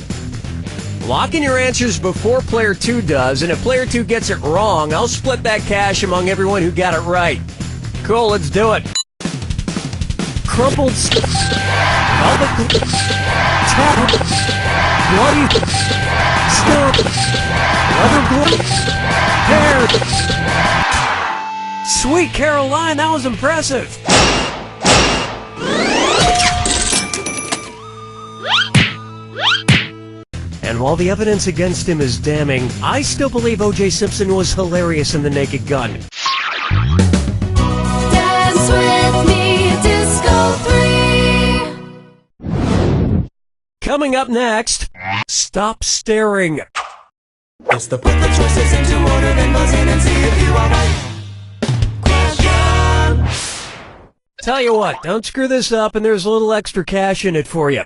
Lock in your answers before player 2 does, and if player 2 gets it wrong, I'll split that cash among everyone who got it right. Cool, let's do it. Crumpled velvet tap bloody stump leather glove hair. Sweet Caroline, that was impressive. And while the evidence against him is damning, I still believe O.J. Simpson was hilarious in The Naked Gun.
Dance with me, Disco 3.
Coming up next, Stop Staring.
It's the put the choices into order, then buzz in and see if you are right. Question.
Tell you what, don't screw this up and there's a little extra cash in it for you.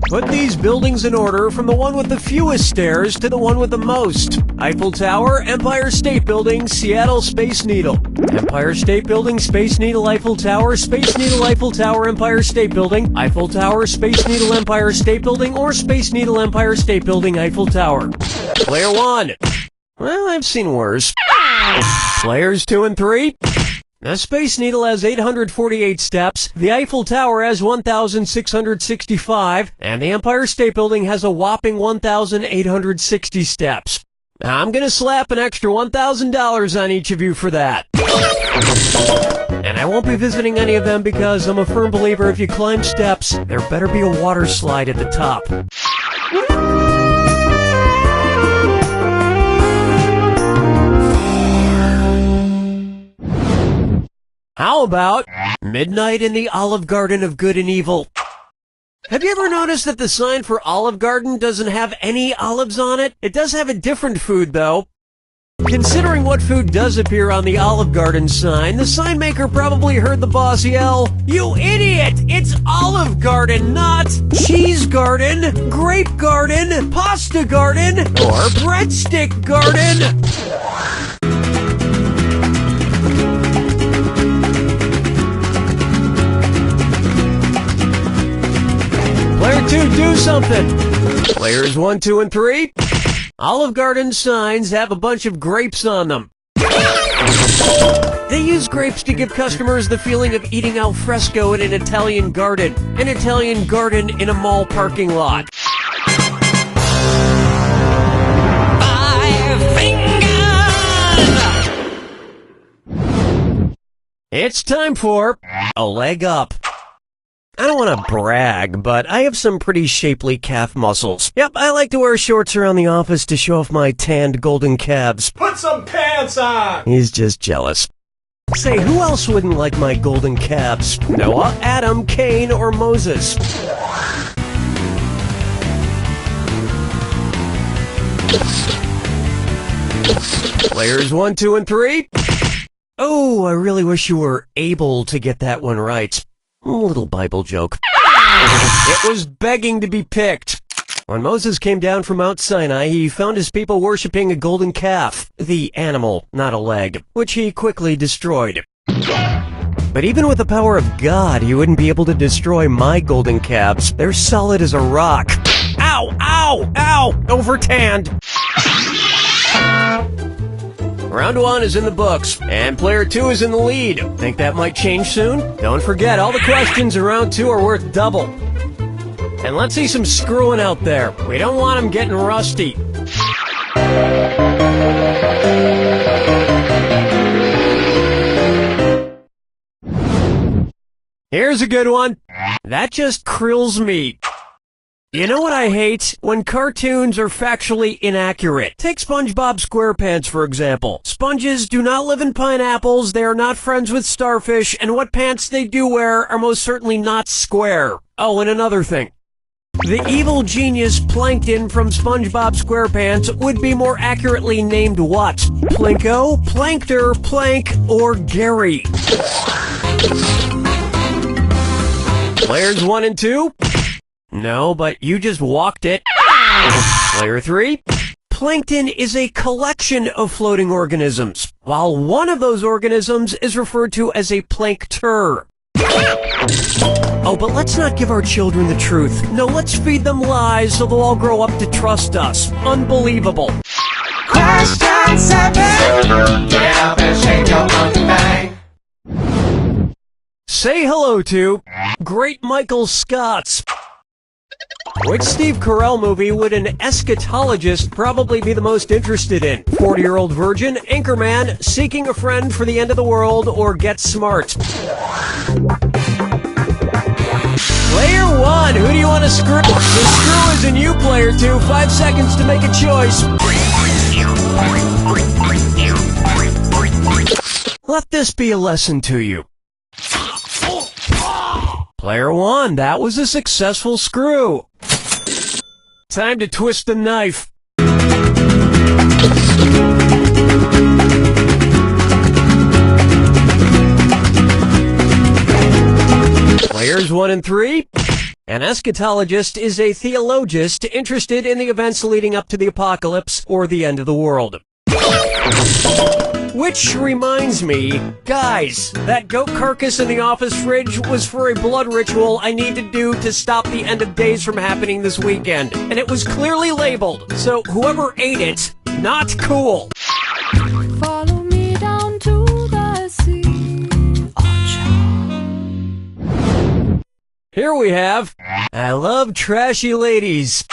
Put these buildings in order from the one with the fewest stairs to the one with the most. Eiffel Tower, Empire State Building, Seattle Space Needle. Empire State Building, Space Needle, Eiffel Tower, Space Needle, Eiffel Tower, Empire State Building, Eiffel Tower, Space Needle, Empire State Building, or Space Needle, Empire State Building, Eiffel Tower. Player 1. Well, I've seen worse. Players 2 and 3. The Space Needle has 848 steps, the Eiffel Tower has 1,665, and the Empire State Building has a whopping 1,860 steps. I'm gonna slap an extra $1,000 on each of you for that. And I won't be visiting any of them because I'm a firm believer if you climb steps, there better be a water slide at the top. How about Midnight in the Olive Garden of Good and Evil? Have you ever noticed that the sign for Olive Garden doesn't have any olives on it? It does have a different food, though. Considering what food does appear on the Olive Garden sign, the sign maker probably heard the boss yell, "You idiot! It's Olive Garden, not Cheese Garden, Grape Garden, Pasta Garden, or Breadstick Garden!" Player 2, do something! Players 1, 2, and 3. Olive Garden signs have a bunch of grapes on them. They use grapes to give customers the feeling of eating al fresco in an Italian garden in a mall parking lot. 5 fingers! It's time for a leg up. I don't want to brag, but I have some pretty shapely calf muscles. Yep, I like to wear shorts around the office to show off my tanned golden calves.
Put some pants on!
He's just jealous. Say, who else wouldn't like my golden calves? Noah, Adam, Cain, or Moses? Players 1, 2, and 3. Oh, I really wish you were able to get that one right. A little Bible joke. It was begging to be picked. When Moses came down from Mount Sinai, he found his people worshipping a golden calf, the animal, not a leg, which he quickly destroyed. But even with the power of God, he wouldn't be able to destroy my golden calves. They're solid as a rock. Ow! Ow! Ow! Overtanned! Round 1 is in the books, and player 2 is in the lead. Think that might change soon? Don't forget, all the questions in round 2 are worth double. And let's see some screwing out there. We don't want them getting rusty. Here's a good one. That just krills me. You know what I hate? When cartoons are factually inaccurate. Take SpongeBob SquarePants, for example. Sponges do not live in pineapples, they are not friends with starfish, and what pants they do wear are most certainly not square. Oh, and another thing. The evil genius Plankton from SpongeBob SquarePants would be more accurately named what? Plinko, Plankter, Plank, or Gary? Players 1 and 2? No, but you just walked it. Player 3. Plankton is a collection of floating organisms, while one of those organisms is referred to as a plankter. Oh, but let's not give our children the truth. No, let's feed them lies so they'll all grow up to trust us. Unbelievable.
Question 7. Yeah, better shake your monkey bang.
Say hello to Great Michael Scotts. Which Steve Carell movie would an eschatologist probably be the most interested in? 40-Year-Old Virgin, Anchorman, Seeking a Friend for the End of the World, or Get Smart? Player 1, who do you want to screw? The screw is in you, Player 2. 5 seconds to make a choice. Let this be a lesson to you. Player 1, that was a successful screw. Time to twist the knife. Players 1 and 3. An eschatologist is a theologist interested in the events leading up to the apocalypse or the end of the world. Which reminds me, guys, that goat carcass in the office fridge was for a blood ritual I need to do to stop the end of days from happening this weekend. And it was clearly labeled, so whoever ate it, not cool.
Follow me down to the sea.
Here we have, I love trashy ladies.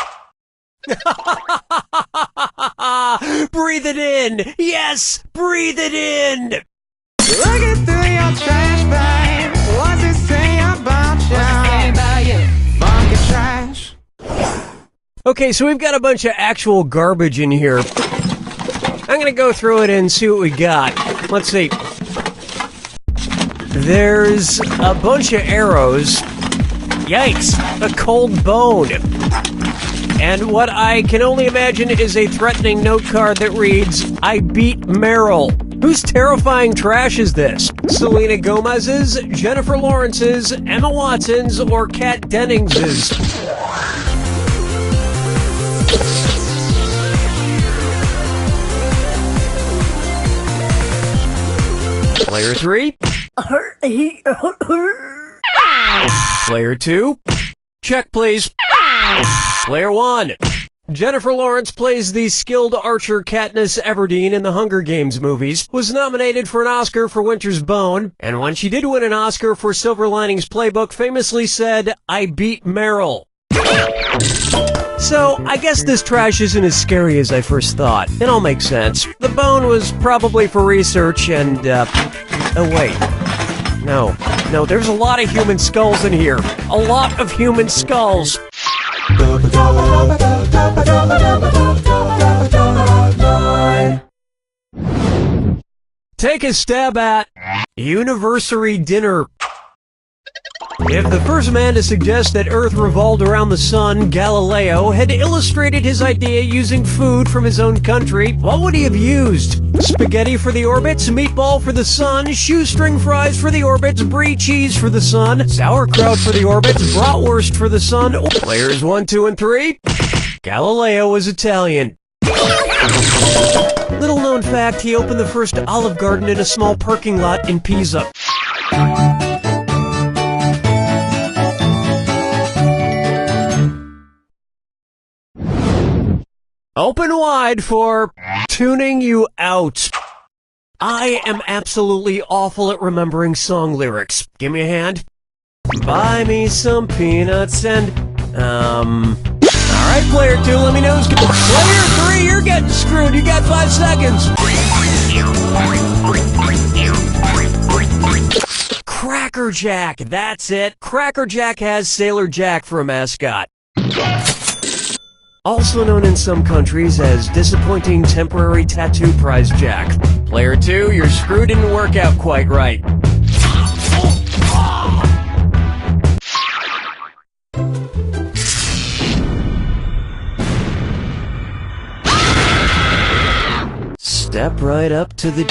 Breathe it in! Yes! Breathe it in!
Looking through your trash bag. What's it say about you? Funky trash.
Okay, so we've got a bunch of actual garbage in here. I'm gonna go through it and see what we got. Let's see. There's a bunch of arrows. Yikes! A cold bone. And what I can only imagine is a threatening note card that reads, I beat Meryl. Whose terrifying trash is this? Selena Gomez's, Jennifer Lawrence's, Emma Watson's, or Kat Dennings's? Player 3. Player 2. Check, please. Player 1. Jennifer Lawrence plays the skilled archer Katniss Everdeen in the Hunger Games movies, was nominated for an Oscar for Winter's Bone, and when she did win an Oscar for Silver Linings Playbook, famously said, I beat Meryl. So, I guess this trash isn't as scary as I first thought. It all makes sense. The bone was probably for research and, oh wait. No, there's a lot of human skulls in here. A lot of human skulls. Take a stab at Universary Dinner. If the first man to suggest that Earth revolved around the sun, Galileo, had illustrated his idea using food from his own country, what would he have used? Spaghetti for the orbits, meatball for the sun, shoestring fries for the orbits, brie cheese for the sun, sauerkraut for the orbits, bratwurst for the sun. Players 1, 2, and 3. Galileo was Italian. Little known fact, he opened the first Olive Garden in a small parking lot in Pisa. Open wide for tuning you out. I am absolutely awful at remembering song lyrics. Give me a hand. Buy me some peanuts and, Alright, player 2, let me know who's good. Player 3, you're getting screwed. You got 5 seconds. Cracker Jack, that's it. Cracker Jack has Sailor Jack for a mascot. Also known in some countries as disappointing temporary tattoo prize Jack. Player 2, your screw didn't work out quite right. Step right up to the...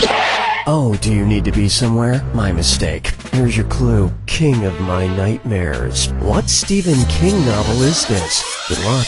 Oh, do you need to be somewhere? My mistake. Here's your clue. King of my nightmares. What Stephen King novel is this? Good luck.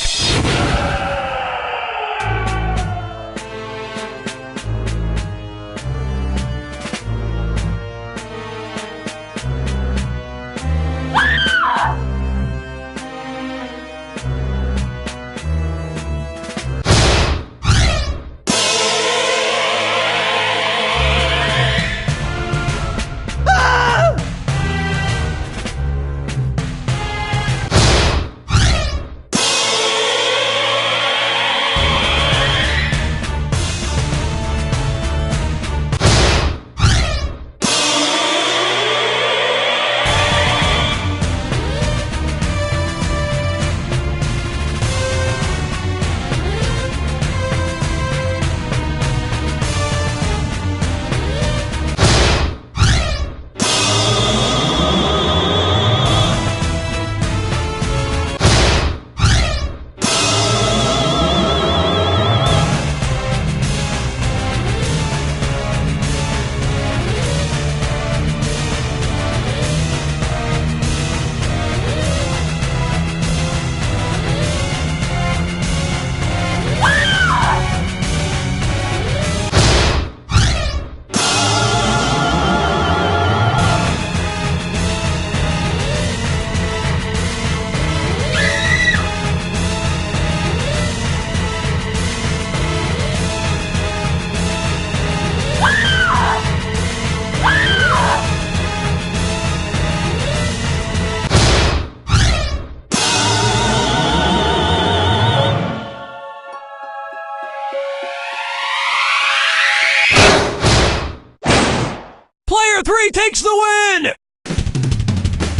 Player 3 takes the win!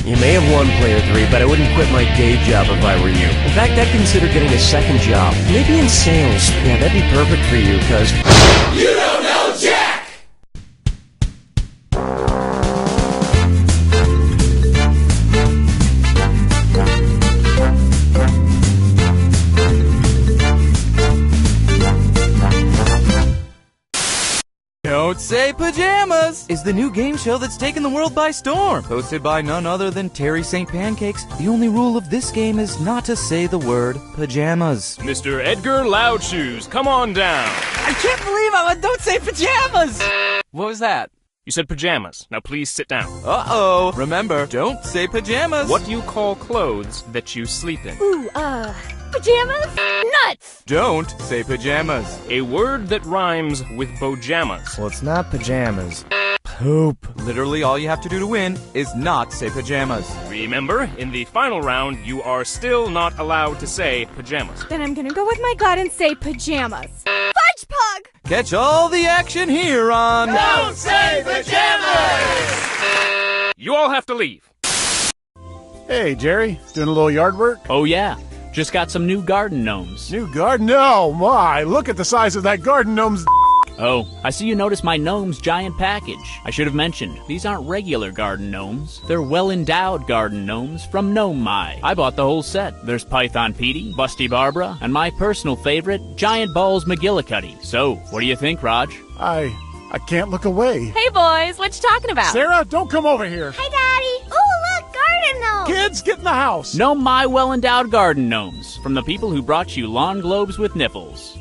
You may have won Player 3, but I wouldn't quit my day job if I were you. In fact, I'd consider getting a second job. Maybe in sales. Yeah, that'd be perfect for you, because... You don't know Jack!
Don't Say Pajamas is the new game show that's taken the world by storm. Hosted by none other than Terry St. Pancakes, the only rule of this game is not to say the word pajamas.
Mr. Edgar Loudshoes, come on down.
I can't believe I'm on Don't Say Pajamas! What was that?
You said pajamas. Now please sit down.
Uh-oh. Remember, don't say pajamas.
What do you call clothes that you sleep in?
Ooh, pajamas? Nuts!
Don't say pajamas.
A word that rhymes with bojamas.
Well, it's not pajamas.
Poop. Literally all you have to do to win is not say pajamas.
Remember, in the final round, you are still not allowed to say pajamas.
Then I'm gonna go with my gut and say pajamas. Fudge Pug!
Catch all the action here on...
Don't Say Pajamas!
You all have to leave.
Hey, Jerry. Doing a little yard work?
Oh, yeah. Just got some new garden gnomes.
New garden? Oh, my. Look at the size of that garden gnome's...
Oh, I see you noticed my gnome's giant package. I should have mentioned, these aren't regular garden gnomes. They're well-endowed garden gnomes from Gnome Mai. I bought the whole set. There's Python Petey, Busty Barbara, and my personal favorite, Giant Balls McGillicuddy. So, what do you think, Raj?
I can't look away.
Hey, boys, what you talking about?
Sarah, don't come over here.
Hi, Daddy. Ooh, look, garden gnome.
Kids, get in the house.
Gnome Mai well-endowed garden gnomes from the people who brought you lawn globes with nipples.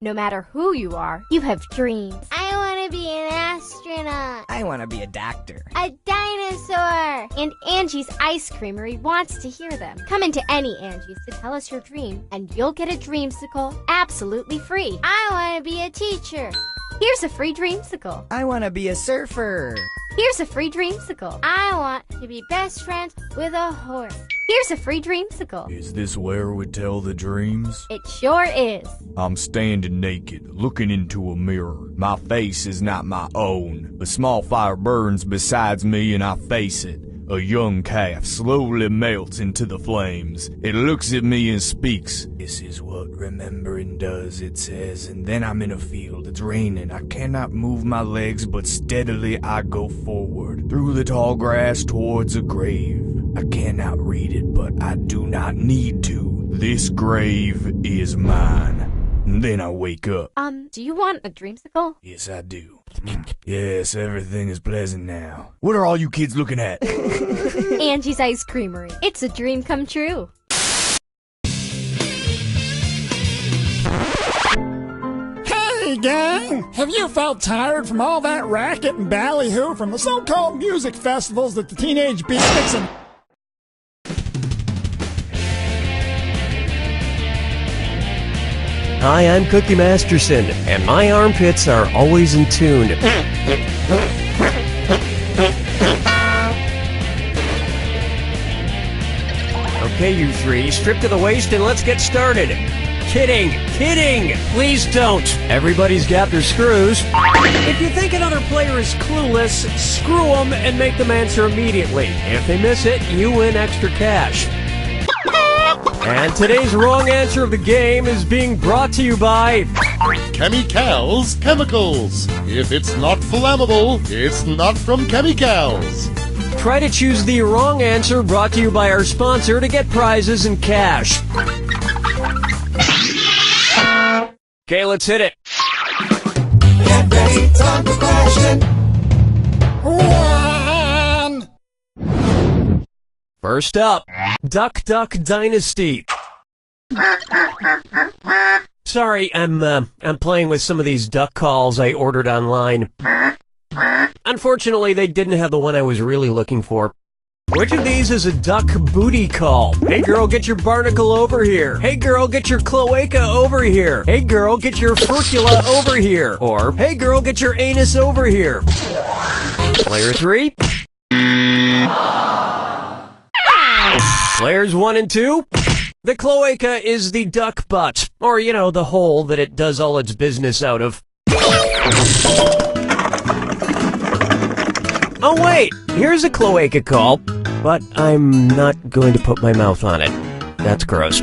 No matter who you are, you have dreams. I want to be an astronaut.
I want to be a doctor.
A dinosaur. And Angie's Ice Creamery wants to hear them. Come into any Angie's to tell us your dream, and you'll get a dreamsicle absolutely free. I want to be a teacher. Here's a free dreamsicle.
I want to be a surfer.
Here's a free dreamsicle. I want to be best friends with a horse. Here's a free dreamsicle.
Is this where we tell the dreams?
It sure is.
I'm standing naked, looking into a mirror. My face is not my own. A small fire burns besides me and I face it. A young calf slowly melts into the flames. It looks at me and speaks. This is what remembering does, it says. And then I'm in a field. It's raining. I cannot move my legs, but steadily I go forward. Through the tall grass towards a grave. I cannot read it, but I do not need to. This grave is mine. And then I wake up.
Do you want a dreamsicle?
Yes, I do. Yes, everything is pleasant now. What are all you kids looking at?
Angie's Ice Creamery. It's a dream come true.
Hey, gang! Have you felt tired from all that racket and ballyhoo from the so-called music festivals that the teenage beatniks and...
Hi, I'm Cookie Masterson, and my armpits are always in tune. Okay, you three, strip to the waist and let's get started. Kidding! Kidding! Please don't! Everybody's got their screws. If you think another player is clueless, screw them and make them answer immediately. If they miss it, you win extra cash. And today's wrong answer of the game is being brought to you by...
Chemicals Chemicals. If it's not flammable, it's not from Chemicals.
Try to choose the wrong answer, brought to you by our sponsor, to get prizes and cash. Okay, let's hit it.
Get ready, time for question. 1.
First up, Duck Duck Dynasty. Sorry, I'm playing with some of these duck calls I ordered online. Unfortunately, they didn't have the one I was really looking for. Which of these is a duck booty call? Hey girl, get your barnacle over here. Hey girl, get your cloaca over here. Hey girl, get your furcula over here. Or, hey girl, get your anus over here. Player 3. Players 1 and 2. The cloaca is the duck butt. Or, you know, the hole that it does all its business out of. Oh wait, here's a cloaca call, but I'm not going to put my mouth on it. That's gross.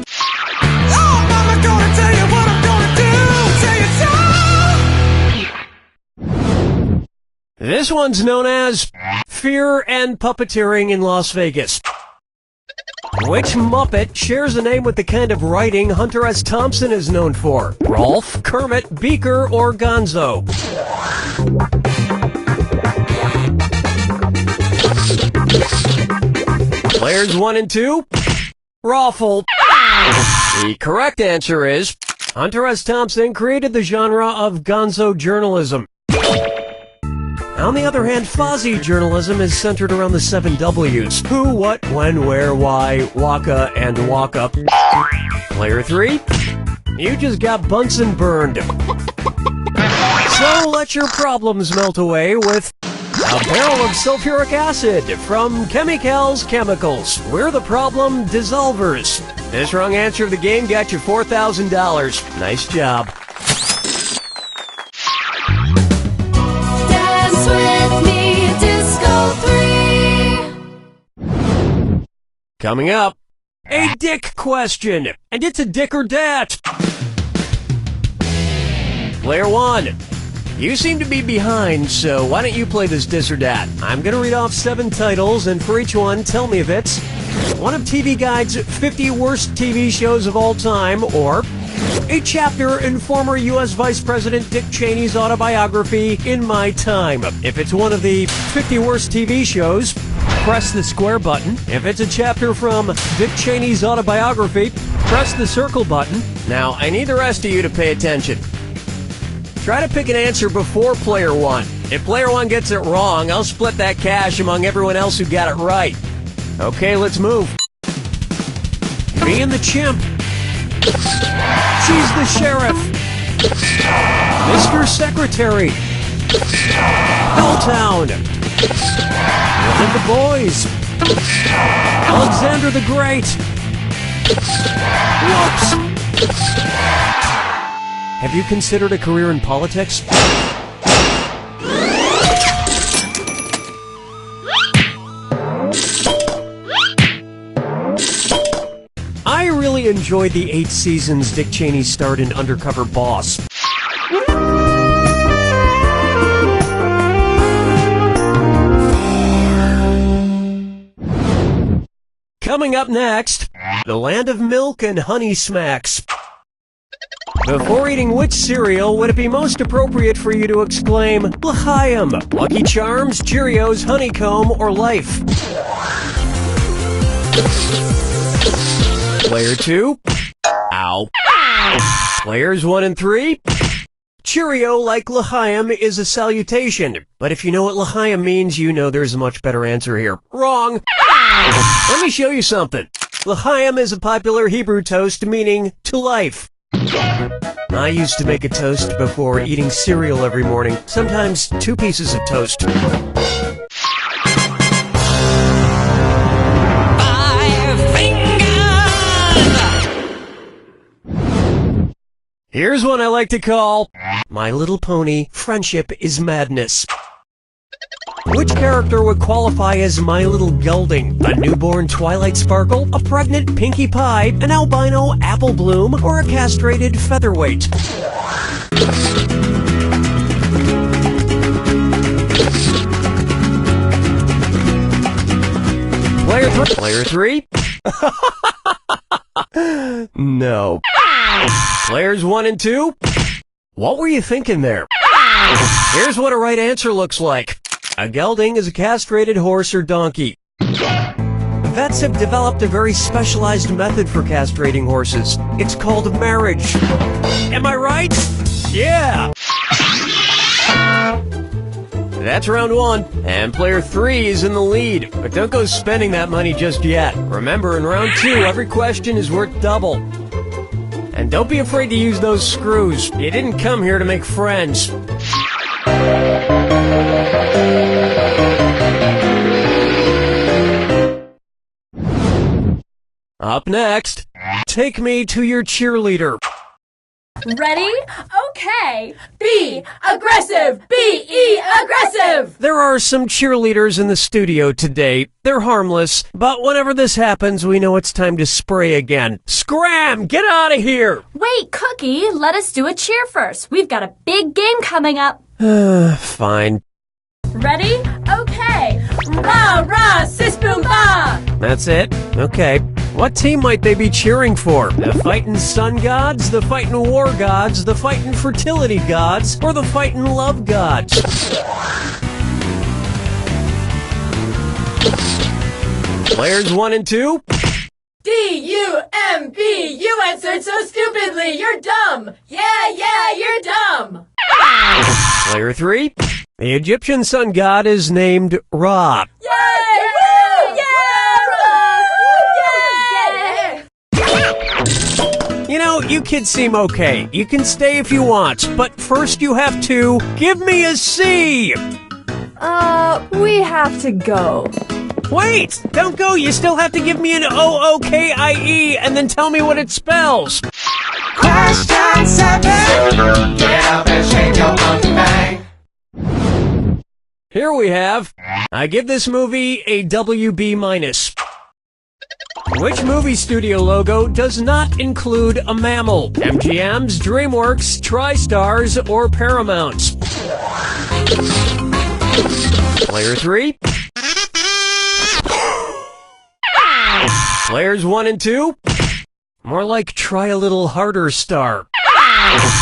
This one's known as Fear and Puppeteering in Las Vegas. Which Muppet shares a name with the kind of writing Hunter S. Thompson is known for? Rolf, Kermit, Beaker, or Gonzo? Players 1 and 2, Raffle. The correct answer is, Hunter S. Thompson created the genre of gonzo journalism. On the other hand, Fozzie journalism is centered around the 7 W's. Who, what, when, where, why, waka, and walk up. Player 3, you just got Bunsen burned. So let your problems melt away with a barrel of sulfuric acid from Chemicals Chemicals. We're the problem dissolvers. This wrong answer of the game got you $4,000. Nice job.
Dance with me, Disco 3.
Coming up, a dick question. And it's a dick or dat. Player 1. You seem to be behind, so why don't you play this dis or dat? I'm gonna read off 7 titles, and for each one, tell me if it's one of TV Guide's 50 worst TV shows of all time, or a chapter in former U.S. Vice President Dick Cheney's autobiography, In My Time. If it's one of the 50 worst TV shows, press the square button. If it's a chapter from Dick Cheney's autobiography, press the circle button. Now, I need the rest of you to pay attention. Try to pick an answer before Player 1. If Player 1 gets it wrong, I'll split that cash among everyone else who got it right. Okay, let's move. Being the chimp. She's the sheriff. Mr. Secretary. Helltown. One of the boys. Alexander the Great. Whoops. Have you considered a career in politics? I really enjoyed the 8 seasons Dick Cheney starred in Undercover Boss. Coming up next, the land of milk and honey smacks. Before eating which cereal would it be most appropriate for you to exclaim, L'chaim, Lucky Charms, Cheerios, Honeycomb, or Life? Player 2, ow. Players 1 and 3. Cheerio, like L'chaim, is a salutation. But if you know what L'chaim means, you know there's a much better answer here. Wrong! Let me show you something. L'chaim is a popular Hebrew toast meaning to life. I used to make a toast before eating cereal every morning, sometimes 2 pieces of toast. Here's one I like to call My Little Pony, Friendship is Madness. Which character would qualify as My Little Gelding? A newborn Twilight Sparkle, a pregnant Pinkie Pie, an albino Apple Bloom, or a castrated Featherweight? Player 3? No. Players 1 and 2? What were you thinking there? Here's what a right answer looks like. A gelding is a castrated horse or donkey. Vets have developed a very specialized method for castrating horses. It's called marriage. Am I right? Yeah! That's round 1, and player 3 is in the lead. But don't go spending that money just yet. Remember, in round 2, every question is worth double. And don't be afraid to use those screws. You didn't come here to make friends. Up next, take me to your cheerleader.
Ready? Okay. Be aggressive! B-E aggressive!
There are some cheerleaders in the studio today. They're harmless, but whenever this happens, we know it's time to spray again. Scram! Get out of here!
Wait, Cookie, let us do a cheer first. We've got a big game coming up.
Fine.
Ready? Okay. Rah, rah, sis boom ba!
That's it? Okay. What team might they be cheering for? The fightin' sun gods, the fightin' war gods, the fightin' fertility gods, or the fightin' love gods? Players 1 and 2?
D-U-M-B! You answered so stupidly! You're dumb! Yeah, you're dumb!
Player 3? The Egyptian sun god is named Ra.
Yay! Woo! Yeah!
You know, you kids seem okay. You can stay if you want, but first you have to give me a C!
We have to go.
Wait! Don't go! You still have to give me an O-O-K-I-E and then tell me what it spells.
Question 7. Get up and shake your monkey bang.
Here we have, I give this movie a WB-. Which movie studio logo does not include a mammal? MGM's, DreamWorks, TriStars, or Paramount? Player 3? Players 1 and 2? More like try a little harder star.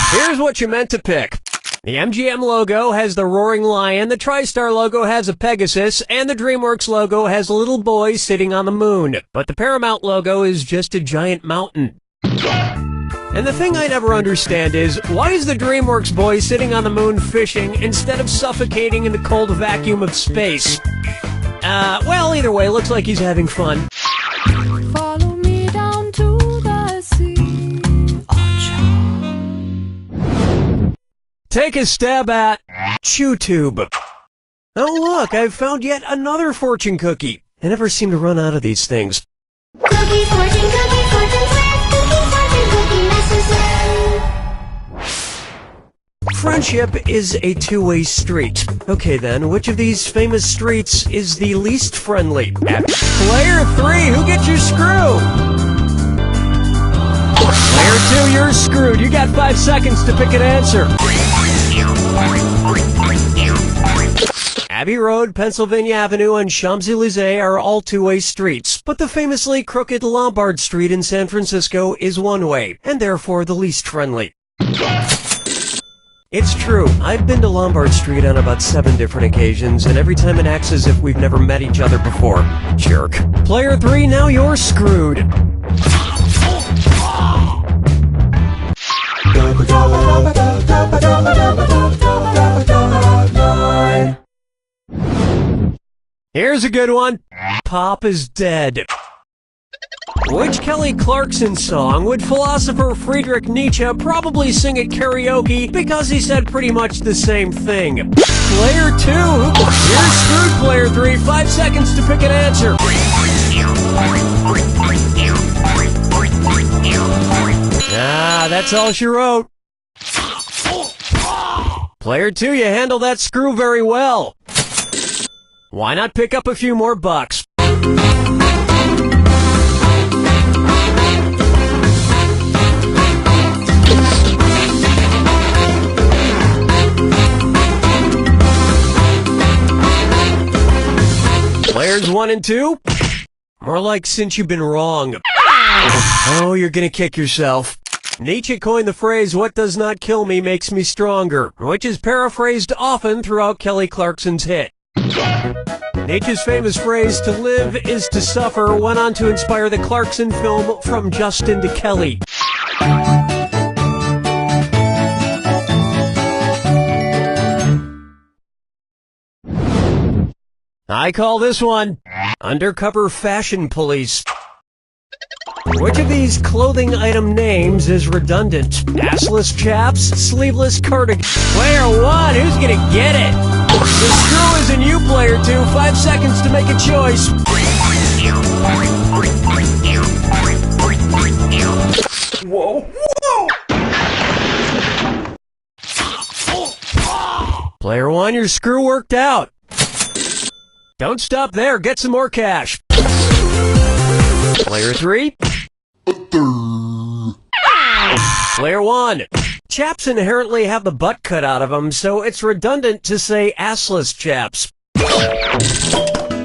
Here's what you meant to pick. The MGM logo has the roaring lion, the TriStar logo has a Pegasus, and the DreamWorks logo has a little boy sitting on the moon. But the Paramount logo is just a giant mountain. And the thing I never understand is, why is the DreamWorks boy sitting on the moon fishing instead of suffocating in the cold vacuum of space? Well, either way, looks like he's having fun.
Follow me down to the sea.
Take a stab at ChewTube. Oh look, I've found yet another fortune cookie. I never seem to run out of these things.
Cookie, fortune sweat. Cookie, fortune messages.
Friendship is a two-way street. Okay then, which of these famous streets is the least friendly? At Player 3, who gets your screw? Player 2, you're screwed. You got 5 seconds to pick an answer. Abbey Road, Pennsylvania Avenue, and Champs-Élysées are all two-way streets, but the famously crooked Lombard Street in San Francisco is one-way, and therefore the least friendly. It's true, I've been to Lombard Street on about 7 different occasions, and every time it acts as if we've never met each other before. Jerk. Player 3, now you're screwed. Here's a good one. Pop is dead. Which Kelly Clarkson song would philosopher Friedrich Nietzsche probably sing at karaoke because he said pretty much the same thing? Player 2. You're screwed, player 3. 5 seconds to pick an answer. Ah, that's all she wrote. Player 2, you handle that screw very well. Why not pick up a few more bucks? Players 1 and 2? More like since you've been wrong. Oh, you're gonna kick yourself. Nietzsche coined the phrase, "What does not kill me makes me stronger," which is paraphrased often throughout Kelly Clarkson's hit. Nietzsche's famous phrase, "To live is to suffer," went on to inspire the Clarkson film From Justin to Kelly. I call this one Undercover Fashion Police. Which of these clothing item names is redundant? Assless chaps, sleeveless cardigan. Player 1, who's gonna get it? The screw is in you, player 2. 5 seconds to make a choice. Whoa, whoa! Player 1, your screw worked out. Don't stop there, get some more cash. Player 3. Player 1. Chaps inherently have the butt cut out of them, so it's redundant to say assless chaps.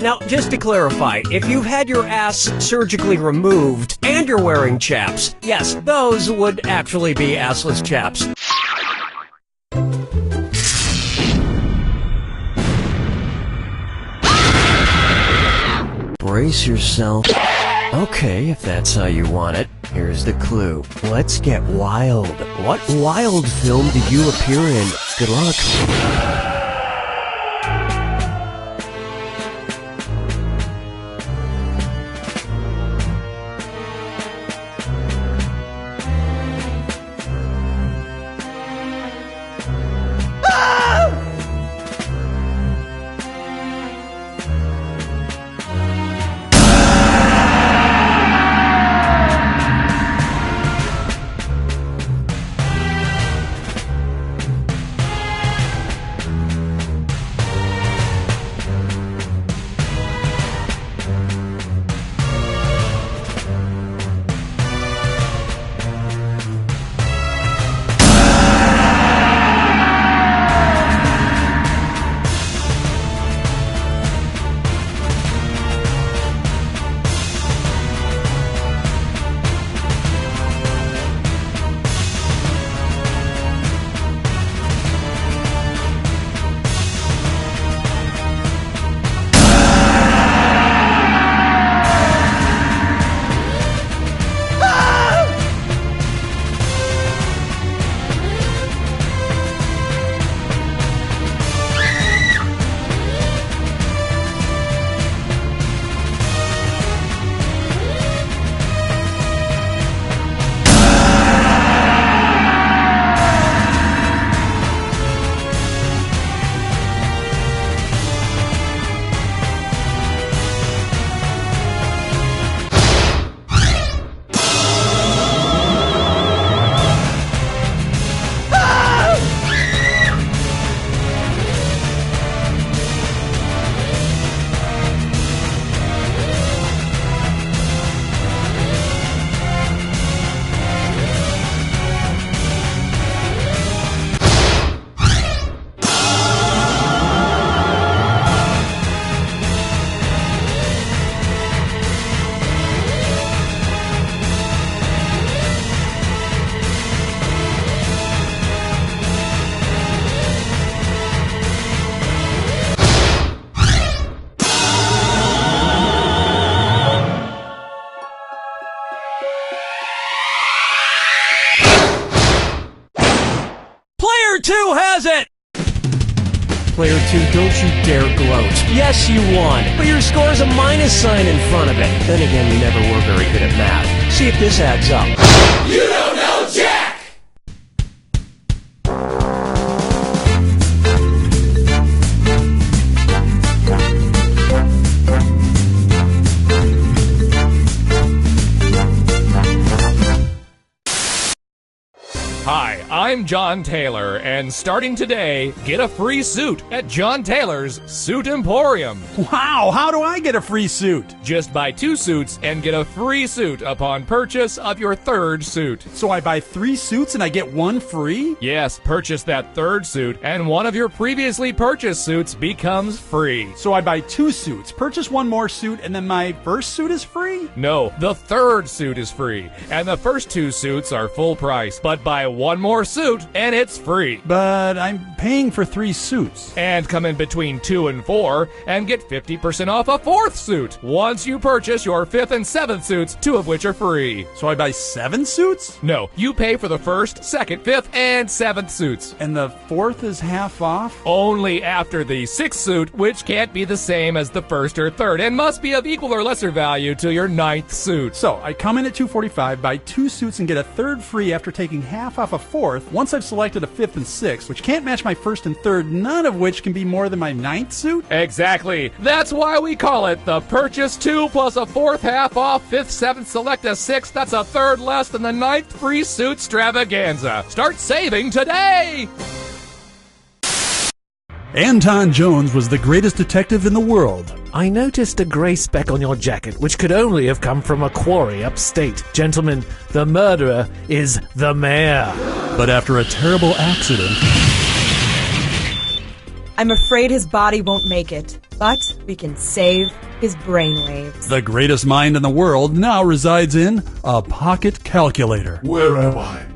Now, just to clarify, if you've had your ass surgically removed and you're wearing chaps, yes, those would actually be assless chaps. Brace yourself. Okay, if that's how you want it, here's the clue. Let's get wild. What wild film did you appear in? Good luck. player 2, don't you dare gloat. Yes, you won, but your score's a minus sign in front of it. Then again, you never were very good at math. See if this adds up.
You don't know Jack!
Hi, I'm John Taylor, and starting today, get a free suit at John Taylor's Suit Emporium.
Wow, how do I get a free suit?
Just buy 2 suits and get a free suit upon purchase of your 3rd suit.
So I buy 3 suits and I get 1 free?
Yes, purchase that 3rd suit, and one of your previously purchased suits becomes free.
So I buy 2 suits, purchase 1 more suit, and then my first suit is free?
No, the 3rd suit is free, and the first 2 suits are full price, but buy 1 more suit and it's free.
But I'm paying for 3 suits.
And come in between 2 and 4 and get 50% off a 4th suit once you purchase your 5th and 7th suits, 2 of which are free.
So I buy 7 suits?
No, you pay for the 1st, 2nd, 5th, and 7th suits.
And the 4th is half off?
Only after the 6th suit, which can't be the same as the 1st or 3rd and must be of equal or lesser value to your 9th suit.
So I come in at $245, buy 2 suits, and get a 3rd free after taking half off a 4th once I've selected a 5th and 6th, which can't match my 1st and 3rd, none of which can be more than my 9th suit?
Exactly. That's why we call it the purchase 2 plus a 4th half off, 5th, 7th, select a 6th, that's a 3rd less than the 9th free suit extravaganza. Start saving today!
Anton Jones was the greatest detective in the world.
I noticed a grey speck on your jacket, which could only have come from a quarry upstate. Gentlemen, the murderer is the mayor.
But after a terrible accident...
I'm afraid his body won't make it, but we can save his brainwaves.
The greatest mind in the world now resides in a pocket calculator.
Where am I?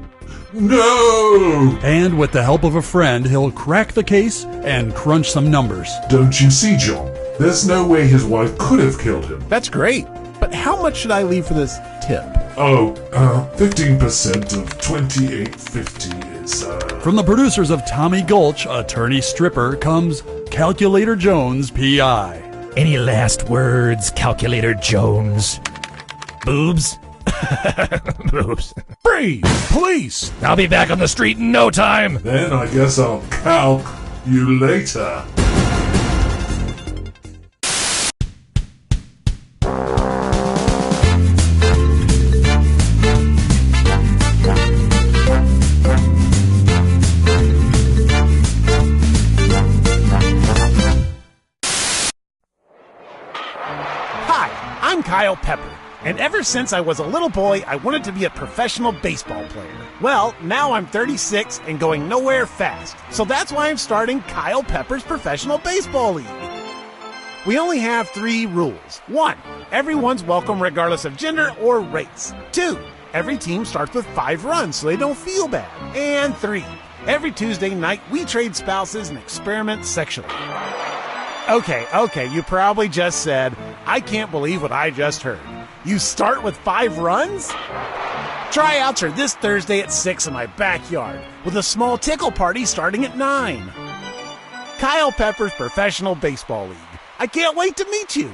No!
And with the help of a friend, he'll crack the case and crunch some numbers.
Don't you see, John? There's no way his wife could have killed him.
That's great. But how much should I leave for this tip?
15% of $28.50 is,
From the producers of Tommy Gulch, Attorney Stripper, comes Calculator Jones, P.I.
Any last words, Calculator Jones? Boobs? Boobs.
Freeze! Police!
I'll be back on the street in no time.
Then I guess I'll calc you later.
Hi, I'm Kyle Pepper. And ever since I was a little boy, I wanted to be a professional baseball player. Well, now I'm 36 and going nowhere fast. So that's why I'm starting Kyle Pepper's Professional Baseball League. We only have 3 rules. 1, everyone's welcome regardless of gender or race. 2, every team starts with 5 runs so they don't feel bad. And 3, every Tuesday night we trade spouses and experiment sexually. Okay, you probably just said, I can't believe what I just heard. You start with 5 runs? Tryouts are this Thursday at 6 in my backyard, with a small tickle party starting at 9. Kyle Pepper's Professional Baseball League. I can't wait to meet you.